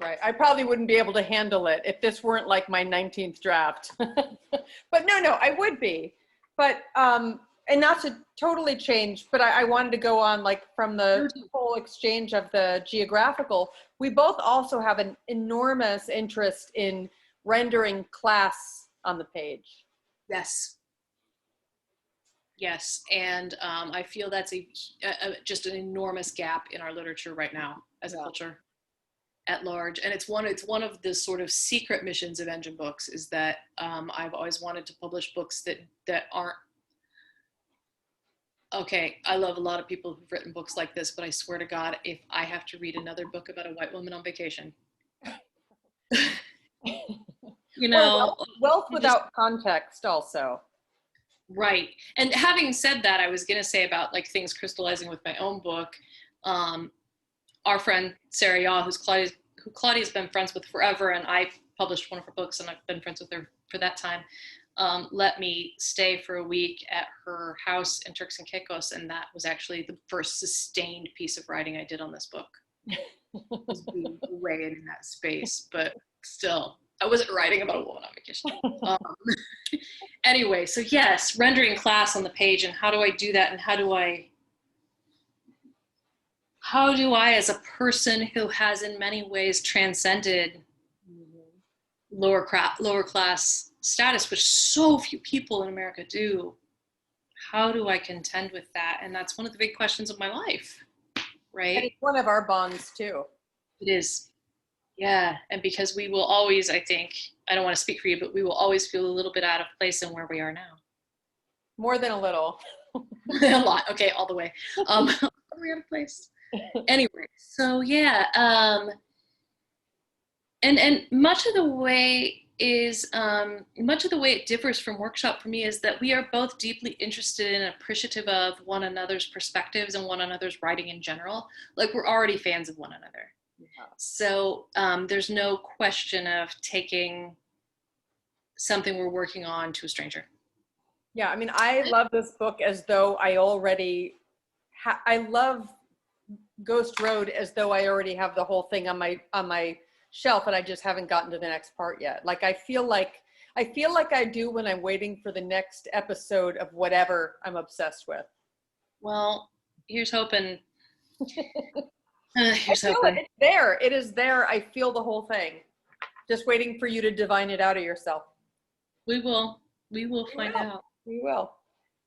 Right. I probably wouldn't be able to handle it if this weren't like my 19th draft. But no, I would be. But, and not to totally change, but I wanted to go on like from the whole exchange of the geographical. We both also have an enormous interest in rendering class on the page. Yes. Yes, and I feel that's just an enormous gap in our literature right now as a culture at large. And it's one of the sort of secret missions of Engine Books is that I've always wanted to publish books that aren't, okay, I love a lot of people who've written books like this, but I swear to God, if I have to read another book about a white woman on vacation, you know. Well, wealth without context also. Right. And having said that, I was going to say about like things crystallizing with my own book. Our friend Sarah Yaw, who Claudia's been friends with forever, and I published one of her books and I've been friends with her for that time, let me stay for a week at her house in Turks and Caicos, and that was actually the first sustained piece of writing I did on this book. Was being away in that space, but still. I wasn't writing about a woman on vacation. Anyway, so yes, rendering class on the page, and how do I do that, and how do how do I, as a person who has in many ways transcended lower class status, which so few people in America do, how do I contend with that? And that's one of the big questions of my life, And right? it's one of our bonds too. It is. Yeah. And because we will always, I think, I don't want to speak for you, but we will always feel a little bit out of place in where we are now. More than a little. A lot. Okay, all the way. We're out of place. Anyway, so yeah, and much of the way it differs from workshop for me is that we are both deeply interested and appreciative of one another's perspectives and one another's writing in general. Like, we're already fans of one another. Yeah. So there's no question of taking something we're working on to a stranger. Yeah, I mean, I love this book as though I already I love Ghost Road as though I already have the whole thing on my shelf and I just haven't gotten to the next part yet. Like, I feel like I do when I'm waiting for the next episode of whatever I'm obsessed with. Well, here's hoping. Here's hoping. It's there. It is there. I feel the whole thing. Just waiting for you to divine it out of yourself. We will find out. We will.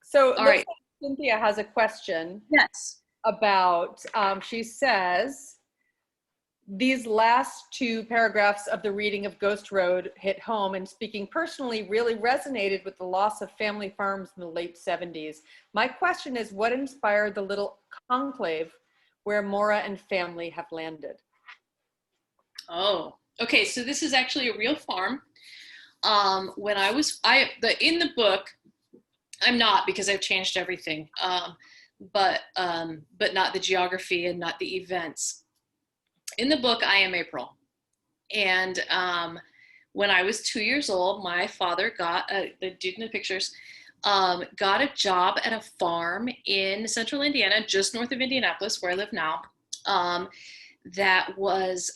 So all right. Cynthia has a question. Yes. About, she says, these last two paragraphs of the reading of Ghost Road hit home, and speaking personally, really resonated with the loss of family farms in the late 70s. My question is, what inspired the little conclave where Maura and family have landed? Oh, okay. So this is actually a real farm. When in the book, I'm not, because I've changed everything. But not the geography and not the events. In the book, I am April. And when I was 2 years old, my father got, the dude in the pictures, got a job at a farm in central Indiana, just north of Indianapolis, where I live now. That was,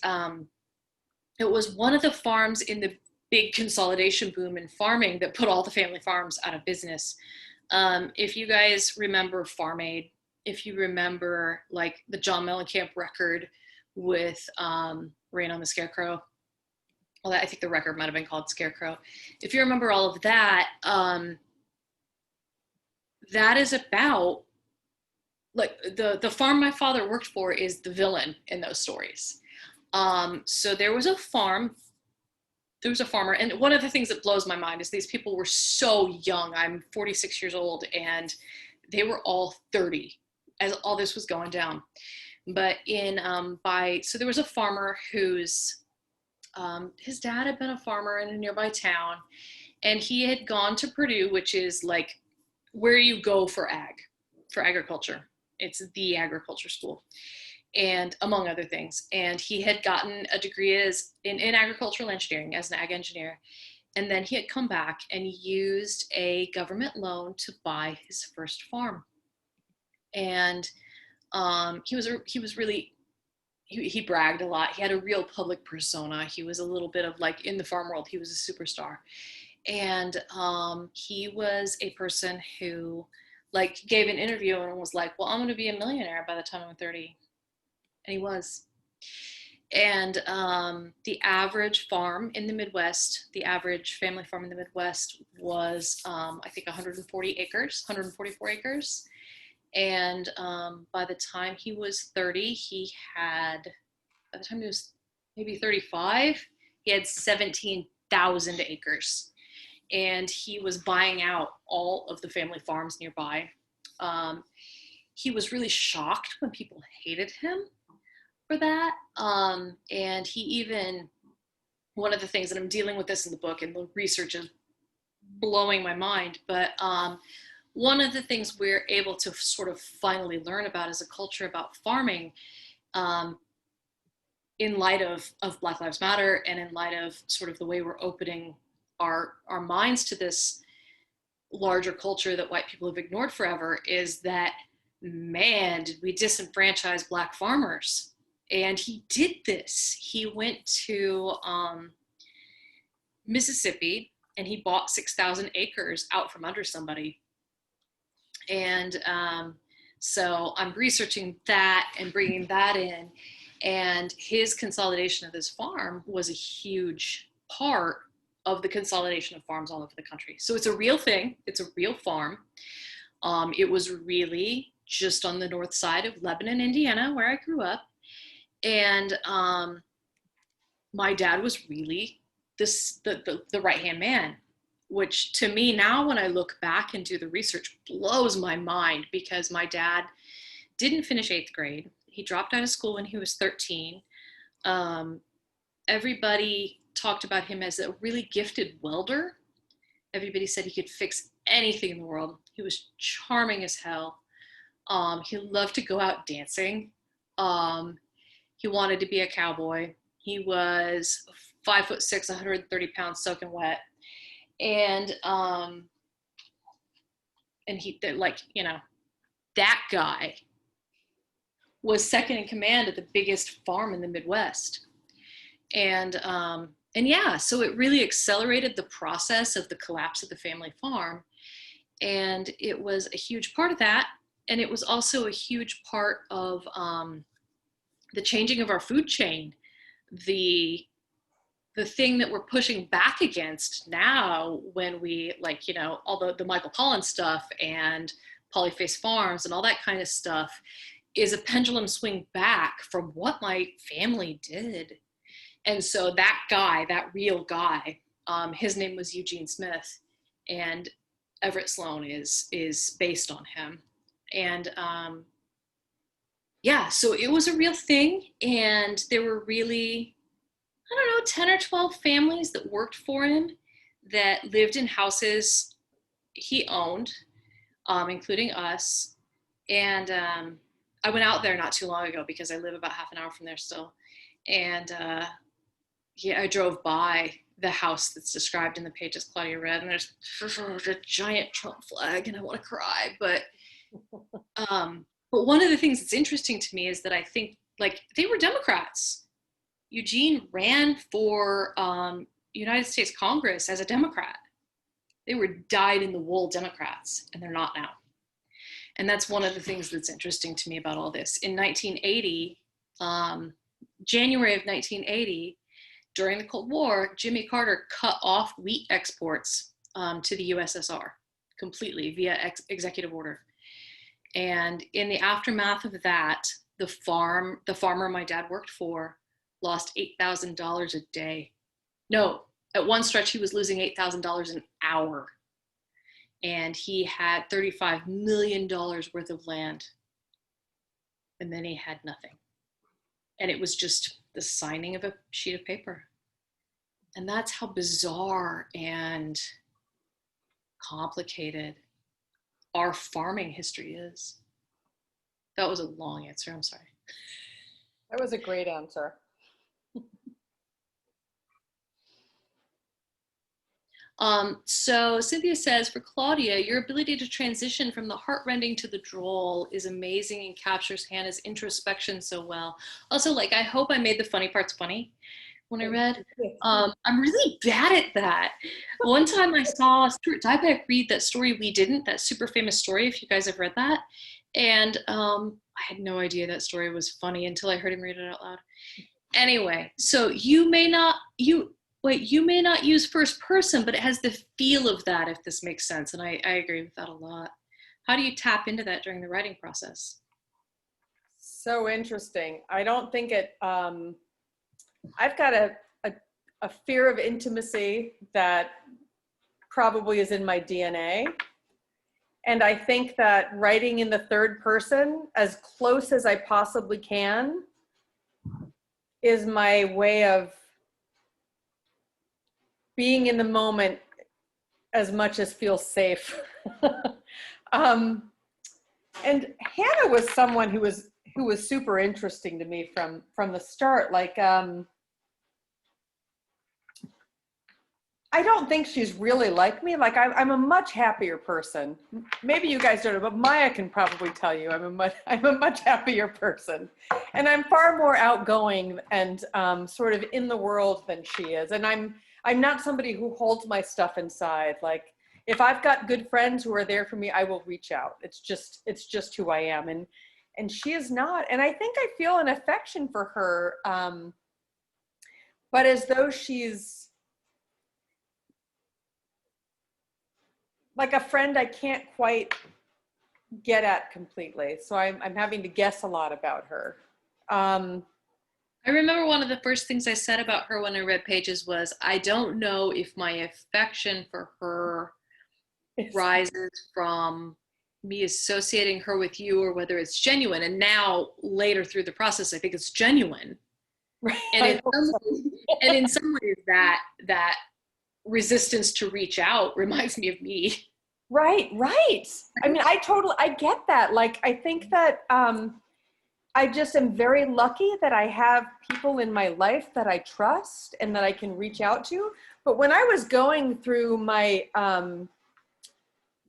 it was one of the farms in the big consolidation boom in farming that put all the family farms out of business. If you guys remember Farm Aid, if you remember like the John Mellencamp record with Rain on the Scarecrow, well, I think the record might have been called Scarecrow. If you remember all of that, that is about, like, the farm my father worked for is the villain in those stories. So there was a farmer, and one of the things that blows my mind is these people were so young. I'm 46 years old, and they were all 30 as all this was going down. But so there was a farmer whose his dad had been a farmer in a nearby town, and he had gone to Purdue, which is like where you go for agriculture. It's the agriculture school, and among other things. And he had gotten a degree in agricultural engineering as an ag engineer. And then he had come back and used a government loan to buy his first farm. And he bragged a lot. He had a real public persona. He was a little bit of like, in the farm world, he was a superstar. And he was a person who like gave an interview and was like, well, I'm going to be a millionaire by the time I'm 30. And he was. And the average farm in the Midwest, the average family farm in the Midwest was, I think, 144 acres. And by the time he was 30, by the time he was maybe 35, he had 17,000 acres. And he was buying out all of the family farms nearby. He was really shocked when people hated him for that. And he even, one of the things, and I'm dealing with this in the book, and the research is blowing my mind, but one of the things we're able to sort of finally learn about as a culture about farming, in light of Black Lives Matter, and in light of sort of the way we're opening our minds to this larger culture that white people have ignored forever, is that, man, did we disenfranchise Black farmers. And he did this. He went to Mississippi, and he bought 6,000 acres out from under somebody. And So I'm researching that and bringing that in. And his consolidation of this farm was a huge part of the consolidation of farms all over the country. So it's a real thing. It's a real farm. It was really just on the north side of Lebanon, Indiana, where I grew up. And my dad was really the right-hand man, which to me now, when I look back and do the research, blows my mind, because my dad didn't finish 8th grade. He dropped out of school when he was 13. Everybody talked about him as a really gifted welder. Everybody said he could fix anything in the world. He was charming as hell. He loved to go out dancing. He wanted to be a cowboy. He was 5'6", 130 pounds, soaking wet. And he, like, you know, that guy was second in command at the biggest farm in the Midwest. And yeah, so it really accelerated the process of the collapse of the family farm. And it was a huge part of that. And it was also a huge part of the changing of our food chain. The thing that we're pushing back against now, when we, like, you know, all the Michael Pollan stuff and polyface farms and all that kind of stuff, is a pendulum swing back from what my family did. And so that guy, that real guy, his name was Eugene Smith, and Everett Sloan is based on him. And yeah, so it was a real thing. And there were really, I don't know, 10 or 12 families that worked for him, that lived in houses he owned, including us. And I went out there not too long ago, because I live about half an hour from there still. And yeah, I drove by the house that's described in the pages Claudia read, and there's a giant Trump flag, and I want to cry. But one of the things that's interesting to me is that I think, like, they were Democrats. Eugene ran for United States Congress as a Democrat. They were dyed-in-the-wool Democrats, and they're not now. And that's one of the things that's interesting to me about all this. In 1980, January of 1980, during the Cold War, Jimmy Carter cut off wheat exports to the USSR completely via executive order. And in the aftermath of that, the farmer my dad worked for lost $8,000 a day. No, at one stretch, he was losing $8,000 an hour. And he had $35 million worth of land. And then he had nothing. And it was just the signing of a sheet of paper. And that's how bizarre and complicated our farming history is. That was a long answer, I'm sorry. That was a great answer. So Cynthia says, for Claudia, your ability to transition from the heartrending to the droll is amazing and captures Hannah's introspection so well. Also, like, I hope I made the funny parts funny when I read. I'm really bad at that. One time I saw Stuart Dybek read that story We Didn't, that super famous story, if you guys have read that. And I had no idea that story was funny until I heard him read it out loud. Anyway, so you may not use first person, but it has the feel of that, if this makes sense. And I agree with that a lot. How do you tap into that during the writing process? So interesting. I don't think it, I've got a fear of intimacy that probably is in my DNA. And I think that writing in the third person, as close as I possibly can, is my way of being in the moment as much as feels safe. And Hannah was someone who was super interesting to me from the start. Like, I don't think she's really like me. Like, I'm a much happier person. Maybe you guys don't know, but Maya can probably tell you I'm a much happier person, and I'm far more outgoing and sort of in the world than she is. And I'm not somebody who holds my stuff inside. Like, if I've got good friends who are there for me, I will reach out. It's just who I am. And she is not. And I think I feel an affection for her. But as though she's like a friend I can't quite get at completely. So I'm having to guess a lot about her. I remember one of the first things I said about her when I read Pages was, I don't know if my affection for her rises from me associating her with you or whether it's genuine. And now later through the process, I think it's genuine. Right. And in some ways that resistance to reach out reminds me of me. Right. I mean, I get that. Like, I think that I just am very lucky that I have people in my life that I trust and that I can reach out to. But when I was going through my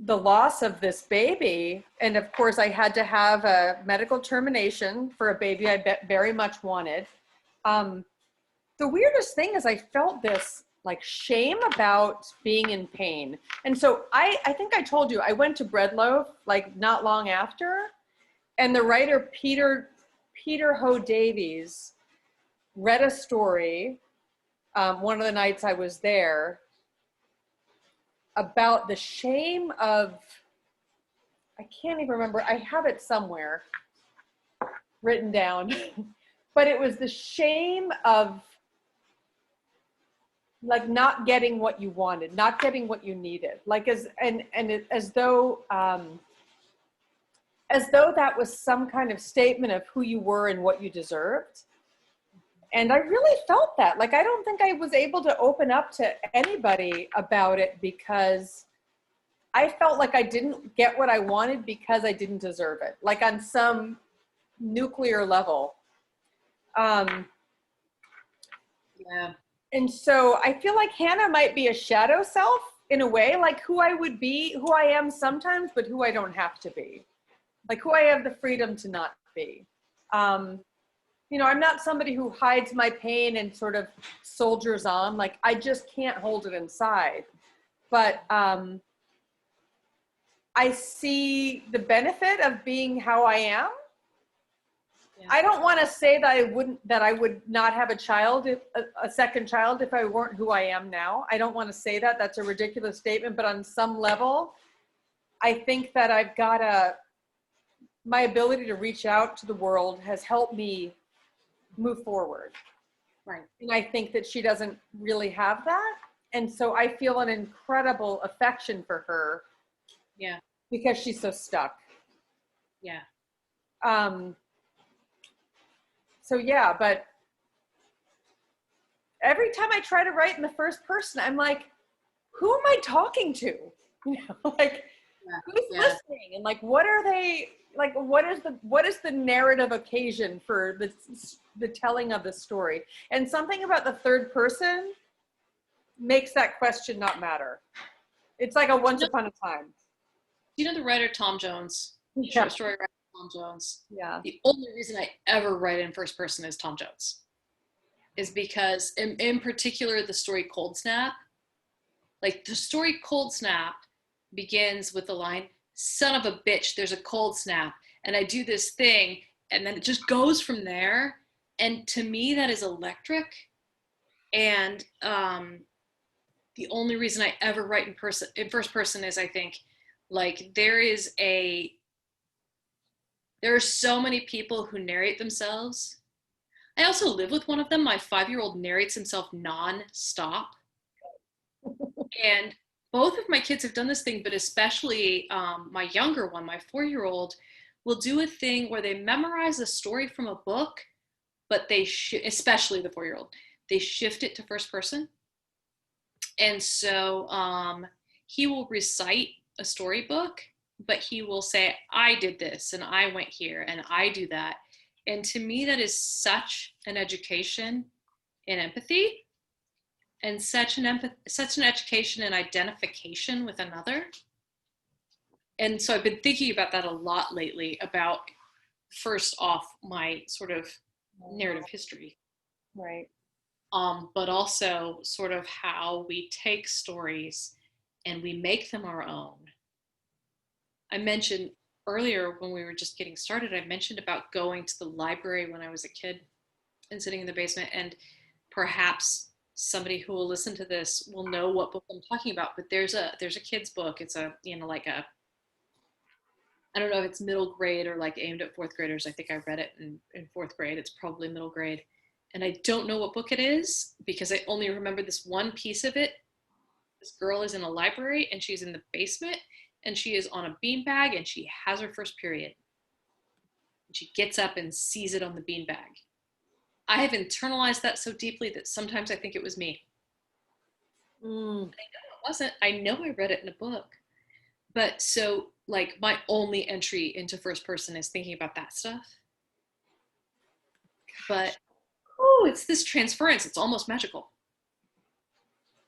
the loss of this baby, and of course I had to have a medical termination for a baby I very much wanted. The weirdest thing is I felt this like shame about being in pain. And so I think I told you, I went to Breadloaf like not long after, and the writer Peter Ho Davies read a story one of the nights I was there about the shame of, I can't even remember, I have it somewhere written down, but it was the shame of like not getting what you wanted, not getting what you needed, like as though that was some kind of statement of who you were and what you deserved. And I really felt that. Like, I don't think I was able to open up to anybody about it because I felt like I didn't get what I wanted because I didn't deserve it, like on some nuclear level. Yeah. And so I feel like Hannah might be a shadow self in a way, like who I would be, who I am sometimes, but who I don't have to be. Like who I have the freedom to not be. You know, I'm not somebody who hides my pain and sort of soldiers on. Like, I just can't hold it inside. But I see the benefit of being how I am. Yeah. I don't want to say that I would not have a child, a second child, if I weren't who I am now. I don't want to say that. That's a ridiculous statement. But on some level, I think that my ability to reach out to the world has helped me move forward. Right. And I think that she doesn't really have that. And so I feel an incredible affection for her. Yeah. Because she's so stuck. Yeah. So yeah, but every time I try to write in the first person, I'm like, who am I talking to? You know, like who's listening? And like, what are they, like, what is the narrative occasion for the telling of the story? And something about the third person makes that question not matter. It's like a once upon a time. You know the writer Tom Jones? Yeah. Short story writer Tom Jones. Yeah. The only reason I ever write in first person is Tom Jones. Is because in particular the story Cold Snap. Like the story Cold Snap begins with the line, "Son of a bitch, there's a cold snap." And I do this thing, and then it just goes from there. And to me, that is electric. And the only reason I ever write in first person is I think, like, there are so many people who narrate themselves. I also live with one of them. My 5-year-old narrates himself non-stop. And both of my kids have done this thing, but especially my younger one, my 4-year-old, will do a thing where they memorize a story from a book, but especially the 4-year-old, they shift it to first person. And so he will recite a storybook, but he will say, I did this and I went here and I do that. And to me, that is such an education in empathy and such an education in identification with another. And so I've been thinking about that a lot lately, about first off my sort of narrative history. Right. But also sort of how we take stories and we make them our own. I mentioned earlier when we were just getting started, I mentioned about going to the library when I was a kid and sitting in the basement, and perhaps somebody who will listen to this will know what book I'm talking about, but there's a kid's book. It's a, like a, I don't know if it's middle grade or like aimed at fourth graders. I think I read it in fourth grade. It's probably middle grade. And I don't know what book it is because I only remember this one piece of it. This girl is in a library and she's in the basement and she is on a beanbag and she has her first period. And she gets up and sees it on the beanbag. I have internalized that so deeply that sometimes I think it was me. I know it wasn't. I know I read it in a book. But so, like, my only entry into first person is thinking about that stuff. But, it's this transference. It's almost magical.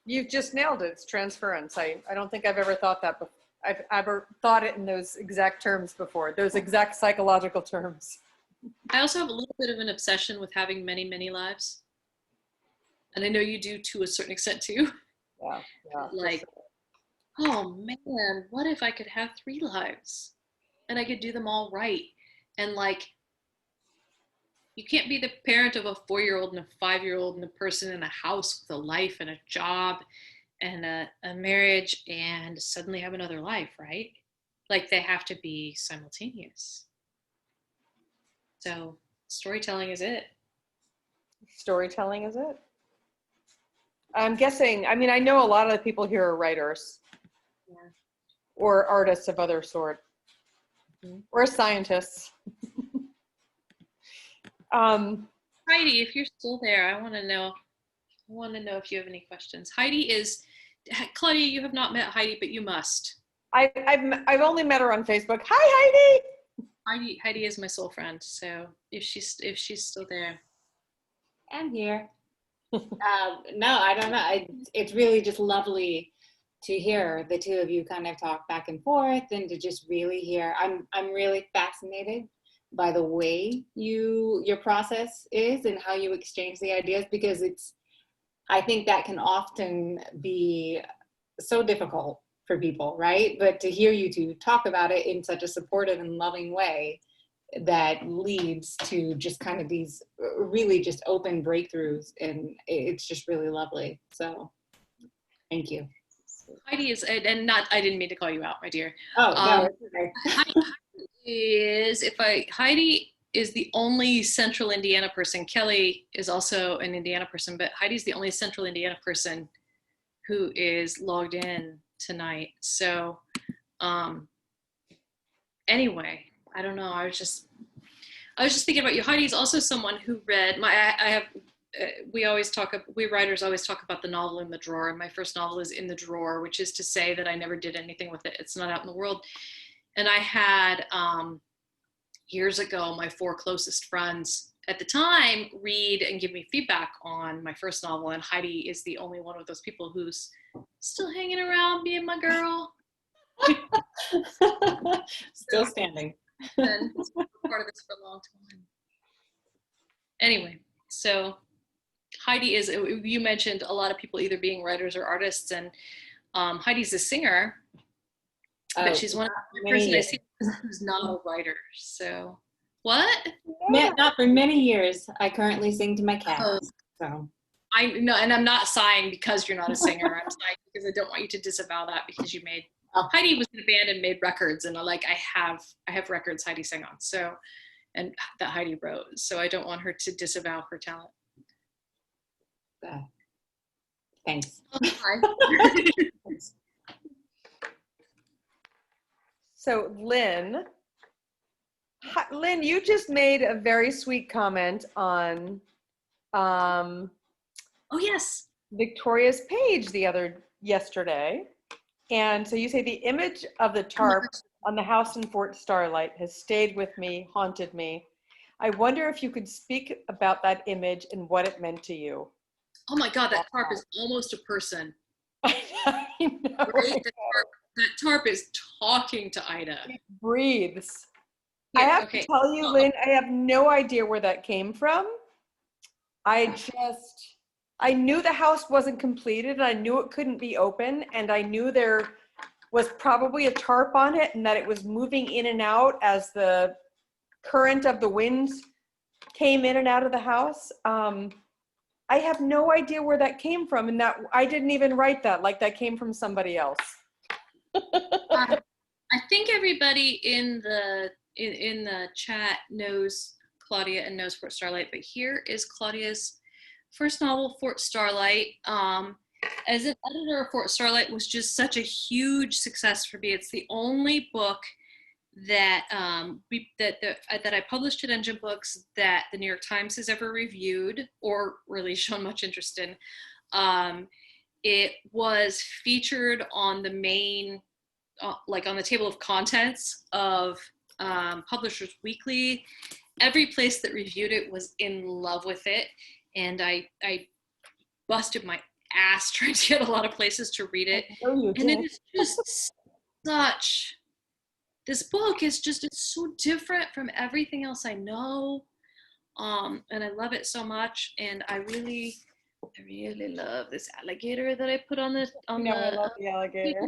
You've just nailed it. It's transference. I don't think I've ever thought that before. I've ever thought it in those exact terms before, those exact psychological terms. I also have a little bit of an obsession with having many, many lives. And I know you do to a certain extent too. Yeah. Like, oh man, what if I could have 3 lives and I could do them all right? And like, you can't be the parent of a 4-year-old and a 5-year-old and a person in a house with a life and a job and a marriage and suddenly have another life, right? Like, they have to be simultaneous. So storytelling is it. Storytelling is it. I'm guessing, I mean, I know a lot of the people here are writers. Yeah. Or artists of other sort. Mm-hmm. Or scientists. Heidi, if you're still there, I want to know if you have any questions. Heidi is, Claudia, you have not met Heidi, but you must. I've only met her on Facebook. Hi, Heidi. Heidi is my soul friend. So if she's still there. I'm here. No, I don't know. It's really just lovely to hear the two of you kind of talk back and forth and to just really hear. I'm really fascinated by the way your process is and how you exchange the ideas, because I think that can often be so difficult for people, right? But to hear you two talk about it in such a supportive and loving way that leads to just kind of these really just open breakthroughs, and it's just really lovely. So thank you. Heidi is, and not, I didn't mean to call you out, my dear. Oh, no, it's okay. Heidi is the only Central Indiana person. Kelly is also an Indiana person, but Heidi's the only Central Indiana person who is logged in tonight. So anyway, I don't know. I was just thinking about you. Heidi's also someone who read we writers always talk about the novel in the drawer. And my first novel is in the drawer, which is to say that I never did anything with it. It's not out in the world. And I had, years ago, my 4 closest friends at the time read and give me feedback on my first novel. And Heidi is the only one of those people who's still hanging around being my girl. Still standing. And part of this for a long time. Anyway, so Heidi is, you mentioned a lot of people either being writers or artists, and Heidi's a singer, but she's one of the person I see who's not a writer. So what? Not for many years. I currently sing to my cat. So I know, and I'm not sighing because you're not a singer. I'm sighing because I don't want you to disavow that because you made. Heidi was in a band and made records, and I have records Heidi sang on, so, and that Heidi wrote. So I don't want her to disavow her talent. Thanks. So Lynn, you just made a very sweet comment on oh yes, Victoria's page yesterday. And so you say the image of the tarp on the house in Fort Starlight has stayed with me, haunted me. I wonder if you could speak about that image and what it meant to you. Oh my God, that tarp is almost a person. I know, right? That tarp is talking to Ida. It breathes. Yeah, I have to tell you, Lynn, I have no idea where that came from. I I knew the house wasn't completed, and I knew it couldn't be open, and I knew there was probably a tarp on it and that it was moving in and out as the current of the wind came in and out of the house. I have no idea where that came from, and that I didn't even write that. Like, that came from somebody else. I think everybody in the chat knows Claudia and knows Fort Starlight, but here is Claudia's first novel, Fort Starlight. As an editor of Fort Starlight was just such a huge success for me. It's the only book that that I published at Engine Books that the New York Times has ever reviewed or really shown much interest in. It was featured on the main, like on the table of contents of Publishers Weekly. Every place that reviewed it was in love with it, and I busted my ass trying to get a lot of places to read it. And it is just such, this book is just, it's so different from everything else I know. And I love it so much. And I really love this alligator that I put on the, I love the alligator.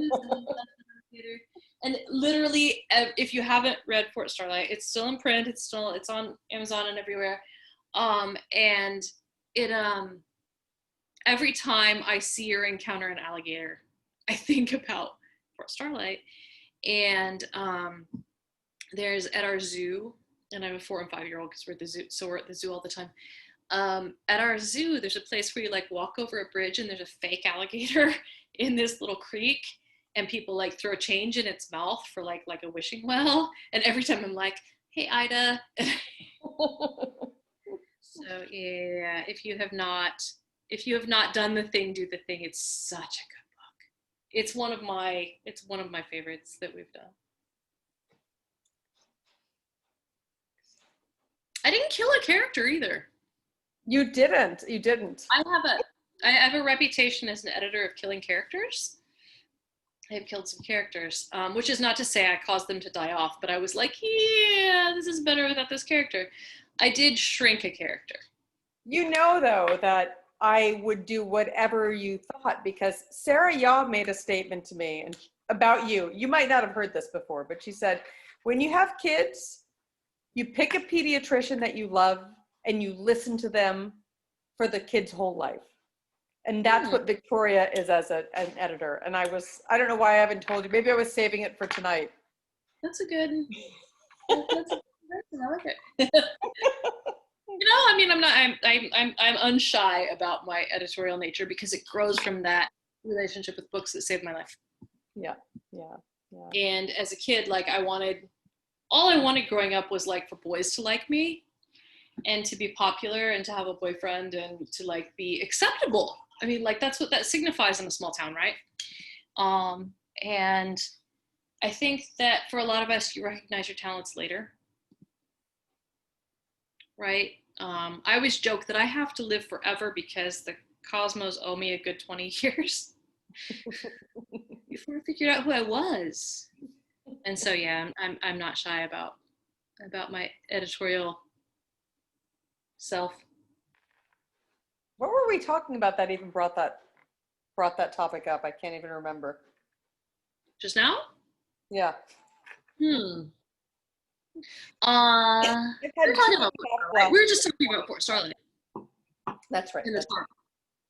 And literally, if you haven't read Fort Starlight, it's still in print. It's on Amazon and everywhere. And it, every time I see or encounter an alligator, I think about Fort Starlight. And there's at our zoo, and I have a 4 and 5 year old because we're at the zoo, so we're at the zoo all the time. At our zoo, there's a place where you like walk over a bridge and there's a fake alligator in this little creek, and people like throw change in its mouth for like a wishing well. And every time I'm like, hey, Ida. So yeah, if you have not done The Thing, do the thing. It's such a good book. It's one of my favorites that we've done. I didn't kill a character either. You didn't. I have a reputation as an editor of killing characters. I have killed some characters, which is not to say I caused them to die off, but I was like, yeah, this is better without this character. I did shrink a character. You know, though, that I would do whatever you thought, because Sarah Yaw made a statement to me about you. You might not have heard this before, but she said, when you have kids, you pick a pediatrician that you love and you listen to them for the kid's whole life. And that's what Victoria is as an editor. And I don't know why I haven't told you. Maybe I was saving it for tonight. That's a good, I like it. You know, I mean, I'm unshy about my editorial nature because it grows from that relationship with books that saved my life. Yeah. And as a kid, like all I wanted growing up was like for boys to like me and to be popular and to have a boyfriend and to like be acceptable. I mean, like that's what that signifies in a small town, right? And I think that for a lot of us, you recognize your talents later, right? I always joke that I have to live forever because the Cosmos owe me a good 20 years before I figured out who I was. And so, yeah, I'm not shy about my editorial self. What were we talking about that even brought that topic up? I can't even remember. Just now? Yeah. We were just talking about Fort Starlight. That's right. In the park.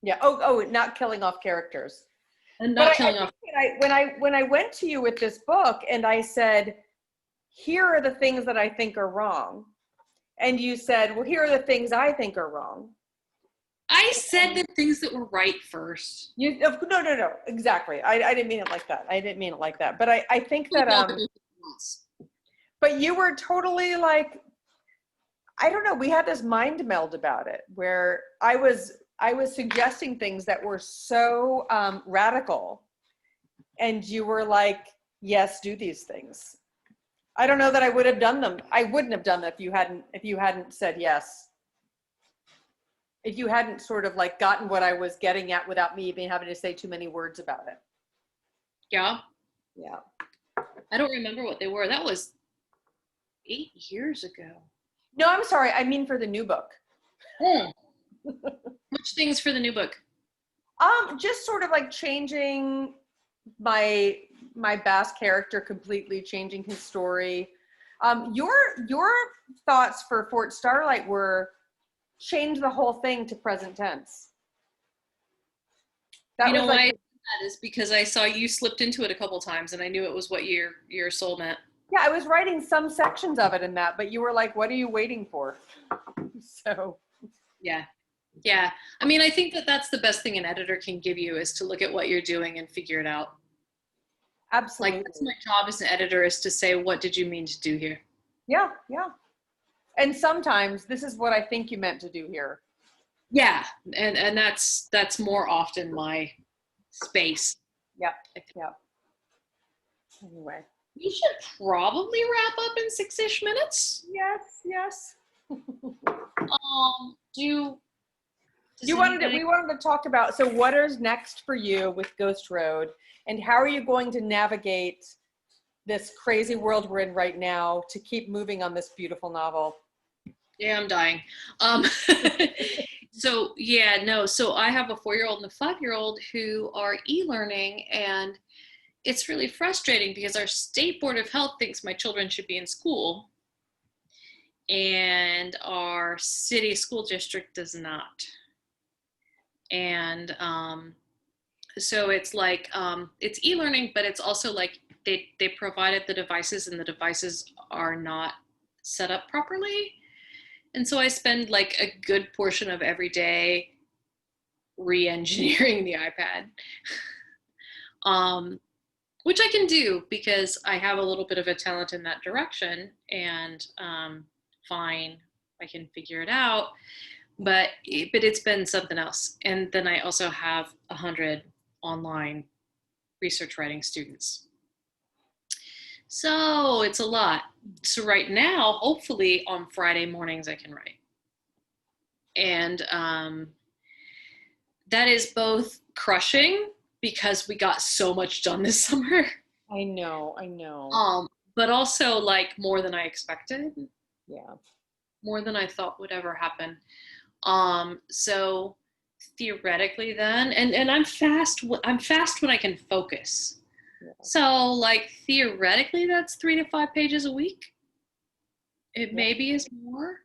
Yeah. Oh, not killing off characters. And not killing off. When I went to you with this book and I said, here are the things that I think are wrong. And you said, well, here are the things I think are wrong. I said the things that were right first. No. Exactly. I didn't mean it like that. But I think that, but you were totally like, I don't know, we had this mind meld about it where I was suggesting things that were so radical, and you were like, yes, do these things. I don't know that I would have done them. I wouldn't have done them if you hadn't said yes. If you hadn't sort of like gotten what I was getting at without me even having to say too many words about it. Yeah. Yeah. I don't remember what they were. That was 8 years ago. No, I'm sorry. I mean for the new book. What Which things for the new book? Just sort of like changing my Bass character completely, changing his story. Your thoughts for Fort Starlight were change the whole thing to present tense. That You was know like, why that is because I saw you slipped into it a couple times, and I knew it was what your soul meant. yeah, I was writing some sections of it in that, but you were like, what are you waiting for? So Yeah. Yeah. I mean, I think that that's the best thing an editor can give you is to look at what you're doing and figure it out. absolutely. Like, that's my job as an editor is to say, what did you mean to do here? Yeah, yeah. And sometimes this is what I think you meant to do here. Yeah. And that's more often my space. Yep, yep. Anyway. We should probably wrap up in 6-ish minutes. Yes, yes. We wanted to talk about, so what is next for you with Ghost Road, and how are you going to navigate this crazy world we're in right now to keep moving on this beautiful novel? Yeah, I'm dying. So I have a 4-year-old and a 5-year-old who are e-learning, and it's really frustrating because our state board of health thinks my children should be in school and our city school district does not. And so it's like it's e-learning, but it's also like they provided the devices and the devices are not set up properly. And so I spend like a good portion of every day re-engineering the iPad, which I can do because I have a little bit of a talent in that direction, and fine, I can figure it out. But it's been something else. And then I also have 100 online research writing students. So it's a lot. So right now, hopefully on Friday mornings I can write. And that is both crushing because we got so much done this summer. I know. But also like more than I expected. Yeah. More than I thought would ever happen. So theoretically then, and I'm fast when I can focus. Yeah. So like theoretically that's 3 to 5 pages a week. It maybe is more.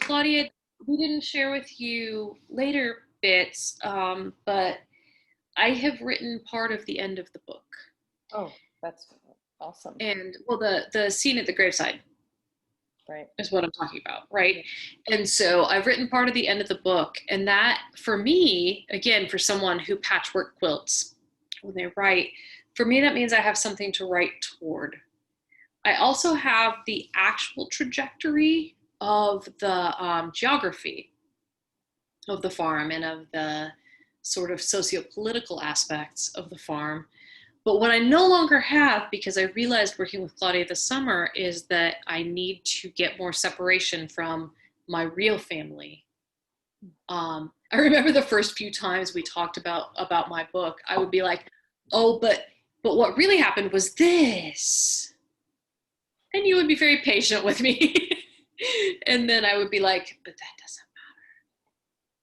Claudia, we didn't share with you later bits, but I have written part of the end of the book. Oh, that's awesome. And well, the scene at the graveside. Right. Is what I'm talking about, right? And so I've written part of the end of the book, and that for me, again, for someone who patchwork quilts when they write, for me that means I have something to write toward. I also have the actual trajectory of the geography of the farm and of the sort of socio-political aspects of the farm. But what I no longer have, because I realized working with Claudia this summer, is that I need to get more separation from my real family. I remember the first few times we talked about my book, I would be like, oh, but what really happened was this. And you would be very patient with me. And then I would be like, but that doesn't matter.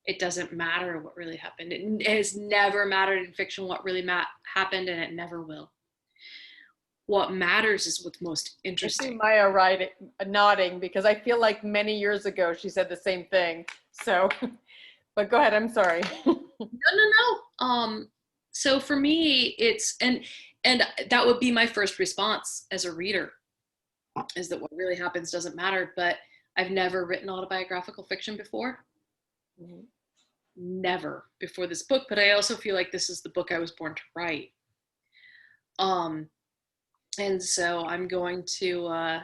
It doesn't matter what really happened. It has never mattered in fiction what really happened, and it never will. What matters is what's most interesting. I see Maya nodding because I feel like many years ago she said the same thing. So, but go ahead. I'm sorry. No. So for me, it's and that would be my first response as a reader, is that what really happens doesn't matter. But I've never written autobiographical fiction before. Mm-hmm. Never before this book, but I also feel like this is the book I was born to write. And so I'm going to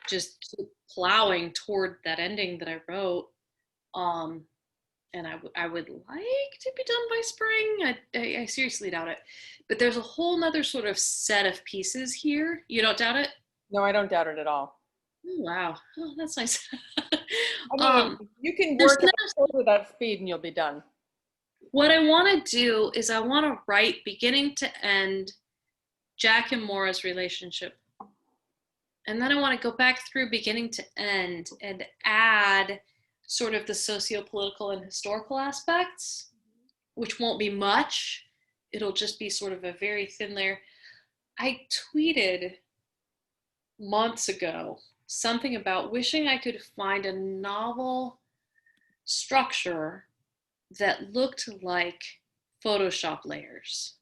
just keep plowing toward that ending that I wrote. And I would like to be done by spring. I seriously doubt it. But there's a whole nother sort of set of pieces here. You don't doubt it? No, I don't doubt it at all. Oh, wow. Oh, that's nice. I mean, you can work with that speed and you'll be done. What I want to do is I want to write beginning to end Jack and Maura's relationship. And then I want to go back through beginning to end and add sort of the socio-political and historical aspects, which won't be much. It'll just be sort of a very thin layer. I tweeted months ago something about wishing I could find a novel structure that looked like Photoshop layers.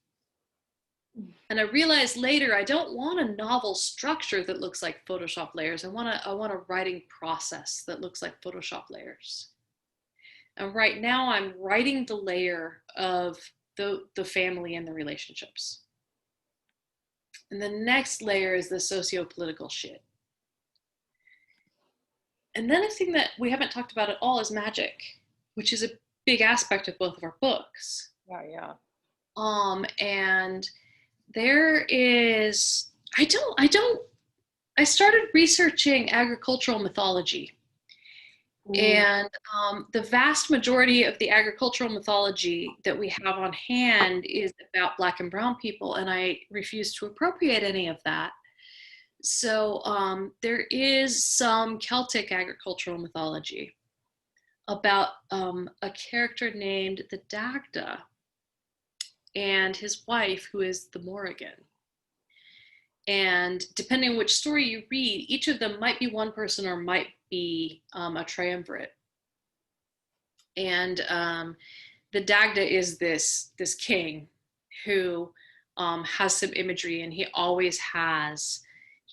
And I realized later I don't want a novel structure that looks like Photoshop layers. I want a writing process that looks like Photoshop layers. And right now I'm writing the layer of the family and the relationships. And the next layer is the socio-political shit. And then a thing that we haven't talked about at all is magic, which is a big aspect of both of our books. Yeah. And there is, I started researching agricultural mythology. Ooh. And the vast majority of the agricultural mythology that we have on hand is about Black and brown people, and I refuse to appropriate any of that. So there is some Celtic agricultural mythology about a character named the Dagda and his wife, who is the Morrigan. And depending on which story you read, each of them might be one person or might be a triumvirate. And the Dagda is this king who has some imagery, and he always has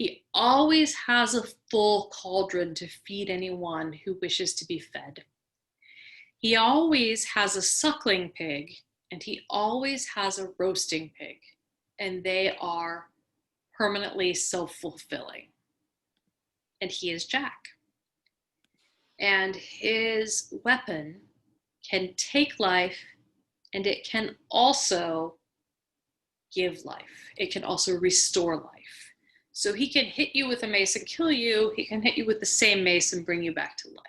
a full cauldron to feed anyone who wishes to be fed. He always has a suckling pig, and he always has a roasting pig, and they are permanently self-fulfilling. And he is Jack. And his weapon can take life, and it can also give life. It can also restore life. So he can hit you with a mace and kill you. He can hit you with the same mace and bring you back to life.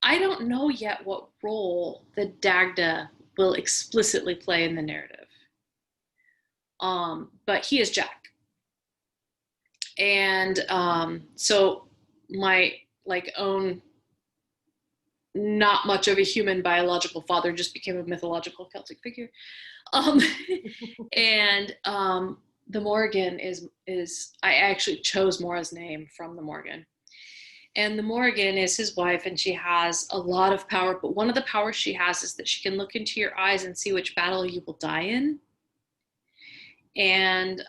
I don't know yet what role the Dagda will explicitly play in the narrative. But he is Jack. And so my own not much of a human biological father just became a mythological Celtic figure. And the Morrigan is I actually chose Mora's name from the Morrigan. And the Morrigan is his wife, and she has a lot of power, but one of the powers she has is that she can look into your eyes and see which battle you will die in. And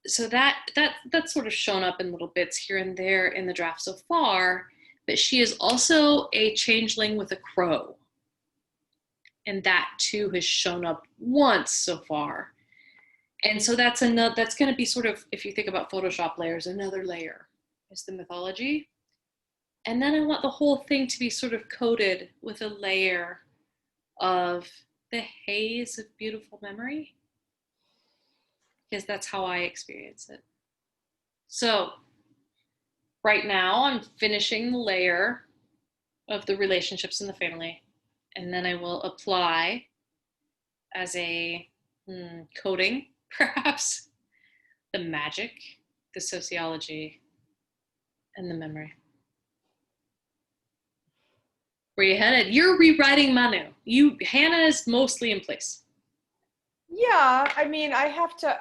so that's sort of shown up in little bits here and there in the draft so far, but she is also a changeling with a crow. And that too has shown up once so far. And so that's going to be sort of, if you think about Photoshop layers, another layer is the mythology. And then I want the whole thing to be sort of coated with a layer of the haze of beautiful memory, because that's how I experience it. So right now I'm finishing the layer of the relationships in the family, and then I will apply as a coating, perhaps, the magic, the sociology, and the memory. Where you headed? You're rewriting Manu. Hannah is mostly in place. Yeah, I mean, I have to.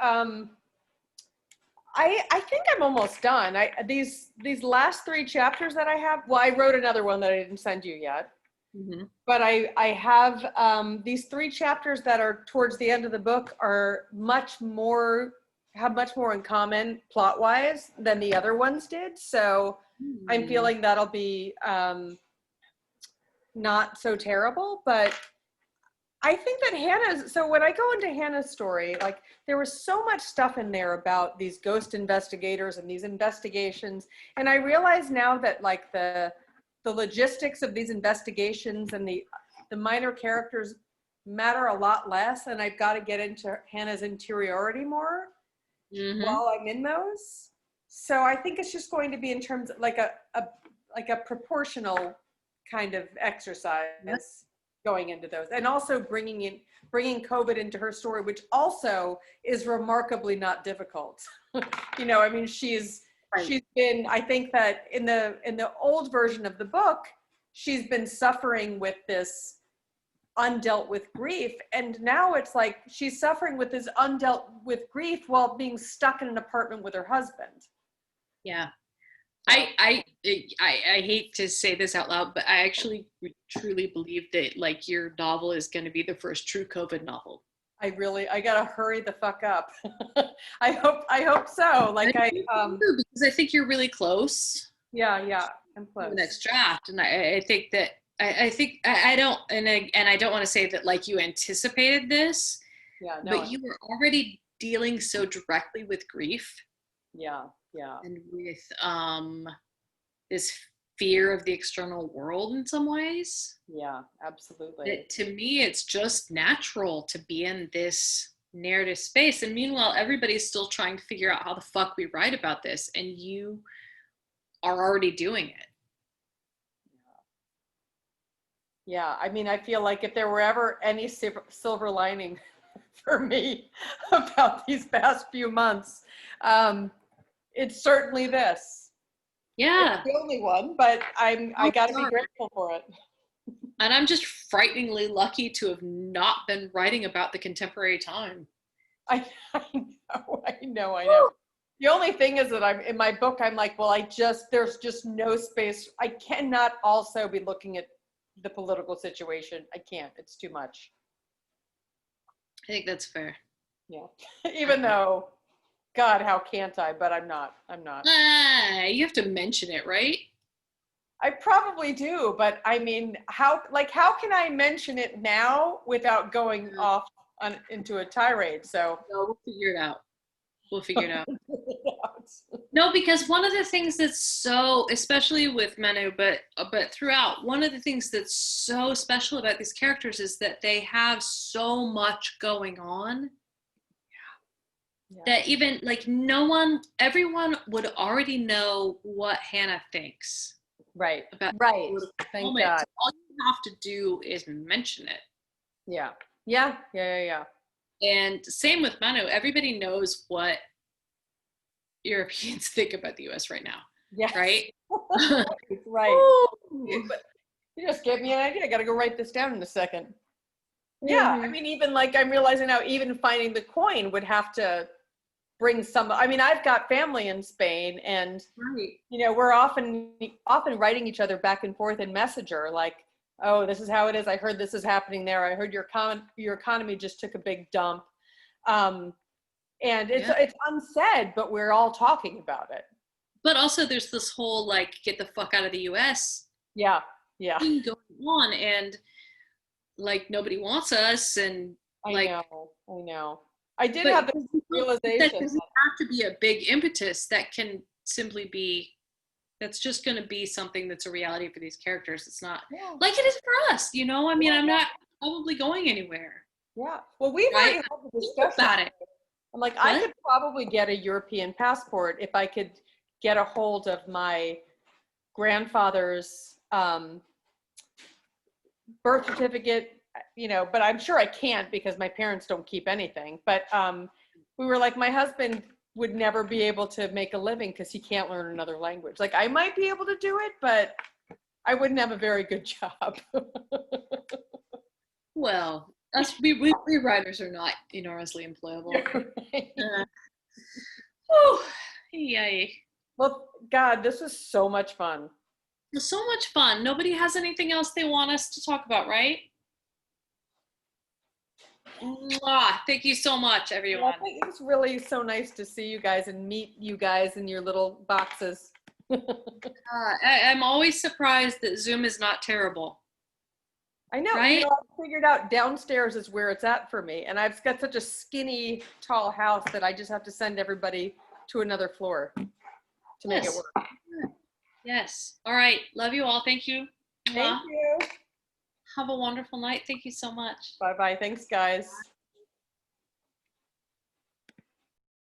I think I'm almost done. These last 3 chapters that I have. Well, I wrote another one that I didn't send you yet. Mm-hmm. But I have these 3 chapters that are towards the end of the book are have much more in common plot-wise than the other ones did. So I'm feeling that'll be not so terrible, but I think that so when I go into Hannah's story, like there was so much stuff in there about these ghost investigators and these investigations. And I realize now that like the logistics of these investigations and the minor characters matter a lot less. And I've got to get into Hannah's interiority more while I'm in those. So I think it's just going to be in terms of like a proportional kind of exercise going into those, and also bringing COVID into her story, which also is remarkably not difficult. You know, I mean, she's been, I think that in the old version of the book, she's been suffering with this undealt with grief. And now it's like she's suffering with this undealt with grief while being stuck in an apartment with her husband. Yeah. I hate to say this out loud, but I actually truly believe that like your novel is going to be the first true COVID novel. I gotta hurry the fuck up. I hope so. Like because I think you're really close. Yeah, I'm To close. the next draft, and I think that I don't, and I don't want to say that like you anticipated this, Yeah, no. but you were already dealing so directly with grief. Yeah. And with this fear of the external world in some ways. Yeah, absolutely. That to me, it's just natural to be in this narrative space. And meanwhile, everybody's still trying to figure out how the fuck we write about this. And you are already doing it. Yeah, I mean, I feel like if there were ever any silver lining for me about these past few months, it's certainly this. Yeah. It's the only one, but I got to be grateful for it. And I'm just frighteningly lucky to have not been writing about the contemporary time. I know. The only thing is that I'm in my book, I'm like, well, there's just no space. I cannot also be looking at the political situation. I can't, it's too much. I think that's fair. Yeah. Even though, God, how can't I? But I'm not. You have to mention it, right? I probably do, but I mean, how can I mention it now without going off into a tirade? So no, we'll figure it out. No, because one of the things that's so, especially with Manu, but throughout, one of the things that's so special about these characters is that they have so much going on. Yeah. That even like everyone would already know what Hannah thinks. Right. About right. Thank God. So all you have to do is mention it. Yeah. And same with Manu. Everybody knows what Europeans think about the US right now. Yeah. Right? Right. But you just gave me an idea. I got to go write this down in a second. Yeah. I mean, even like I'm realizing now, even finding the coin would have to bring some. I mean, I've got family in Spain, and you know, we're often writing each other back and forth in Messenger, like, oh, this is how it is. I heard this is happening there. I heard your economy just took a big dump. And it's unsaid, but we're all talking about it. But also there's this whole like get the fuck out of the US thing going on, and like nobody wants us, and I know. I did have this realization. That doesn't have to be a big impetus. That can simply be, that's just going to be something that's a reality for these characters. It's not like it is for us, you know? I mean, I'm not probably going anywhere. Yeah. Well, we've already had the discussion about it. I'm like, I could probably get a European passport if I could get a hold of my grandfather's birth certificate, you know, but I'm sure I can't because my parents don't keep anything. But we were like, my husband would never be able to make a living because he can't learn another language. Like, I might be able to do it, but I wouldn't have a very good job. Well, we writers are not enormously employable. Yay. Well, God, this was so much fun. It was so much fun. Nobody has anything else they want us to talk about, right? Mwah. Thank you so much, everyone. It was really so nice to see you guys and meet you guys in your little boxes. I'm always surprised that Zoom is not terrible. I know. Right? You know, I figured out downstairs is where it's at for me. And I've got such a skinny, tall house that I just have to send everybody to another floor to make it work. Yes. All right. Love you all. Thank you. Thank you. Have a wonderful night. Thank you so much. Bye-bye. Thanks, guys.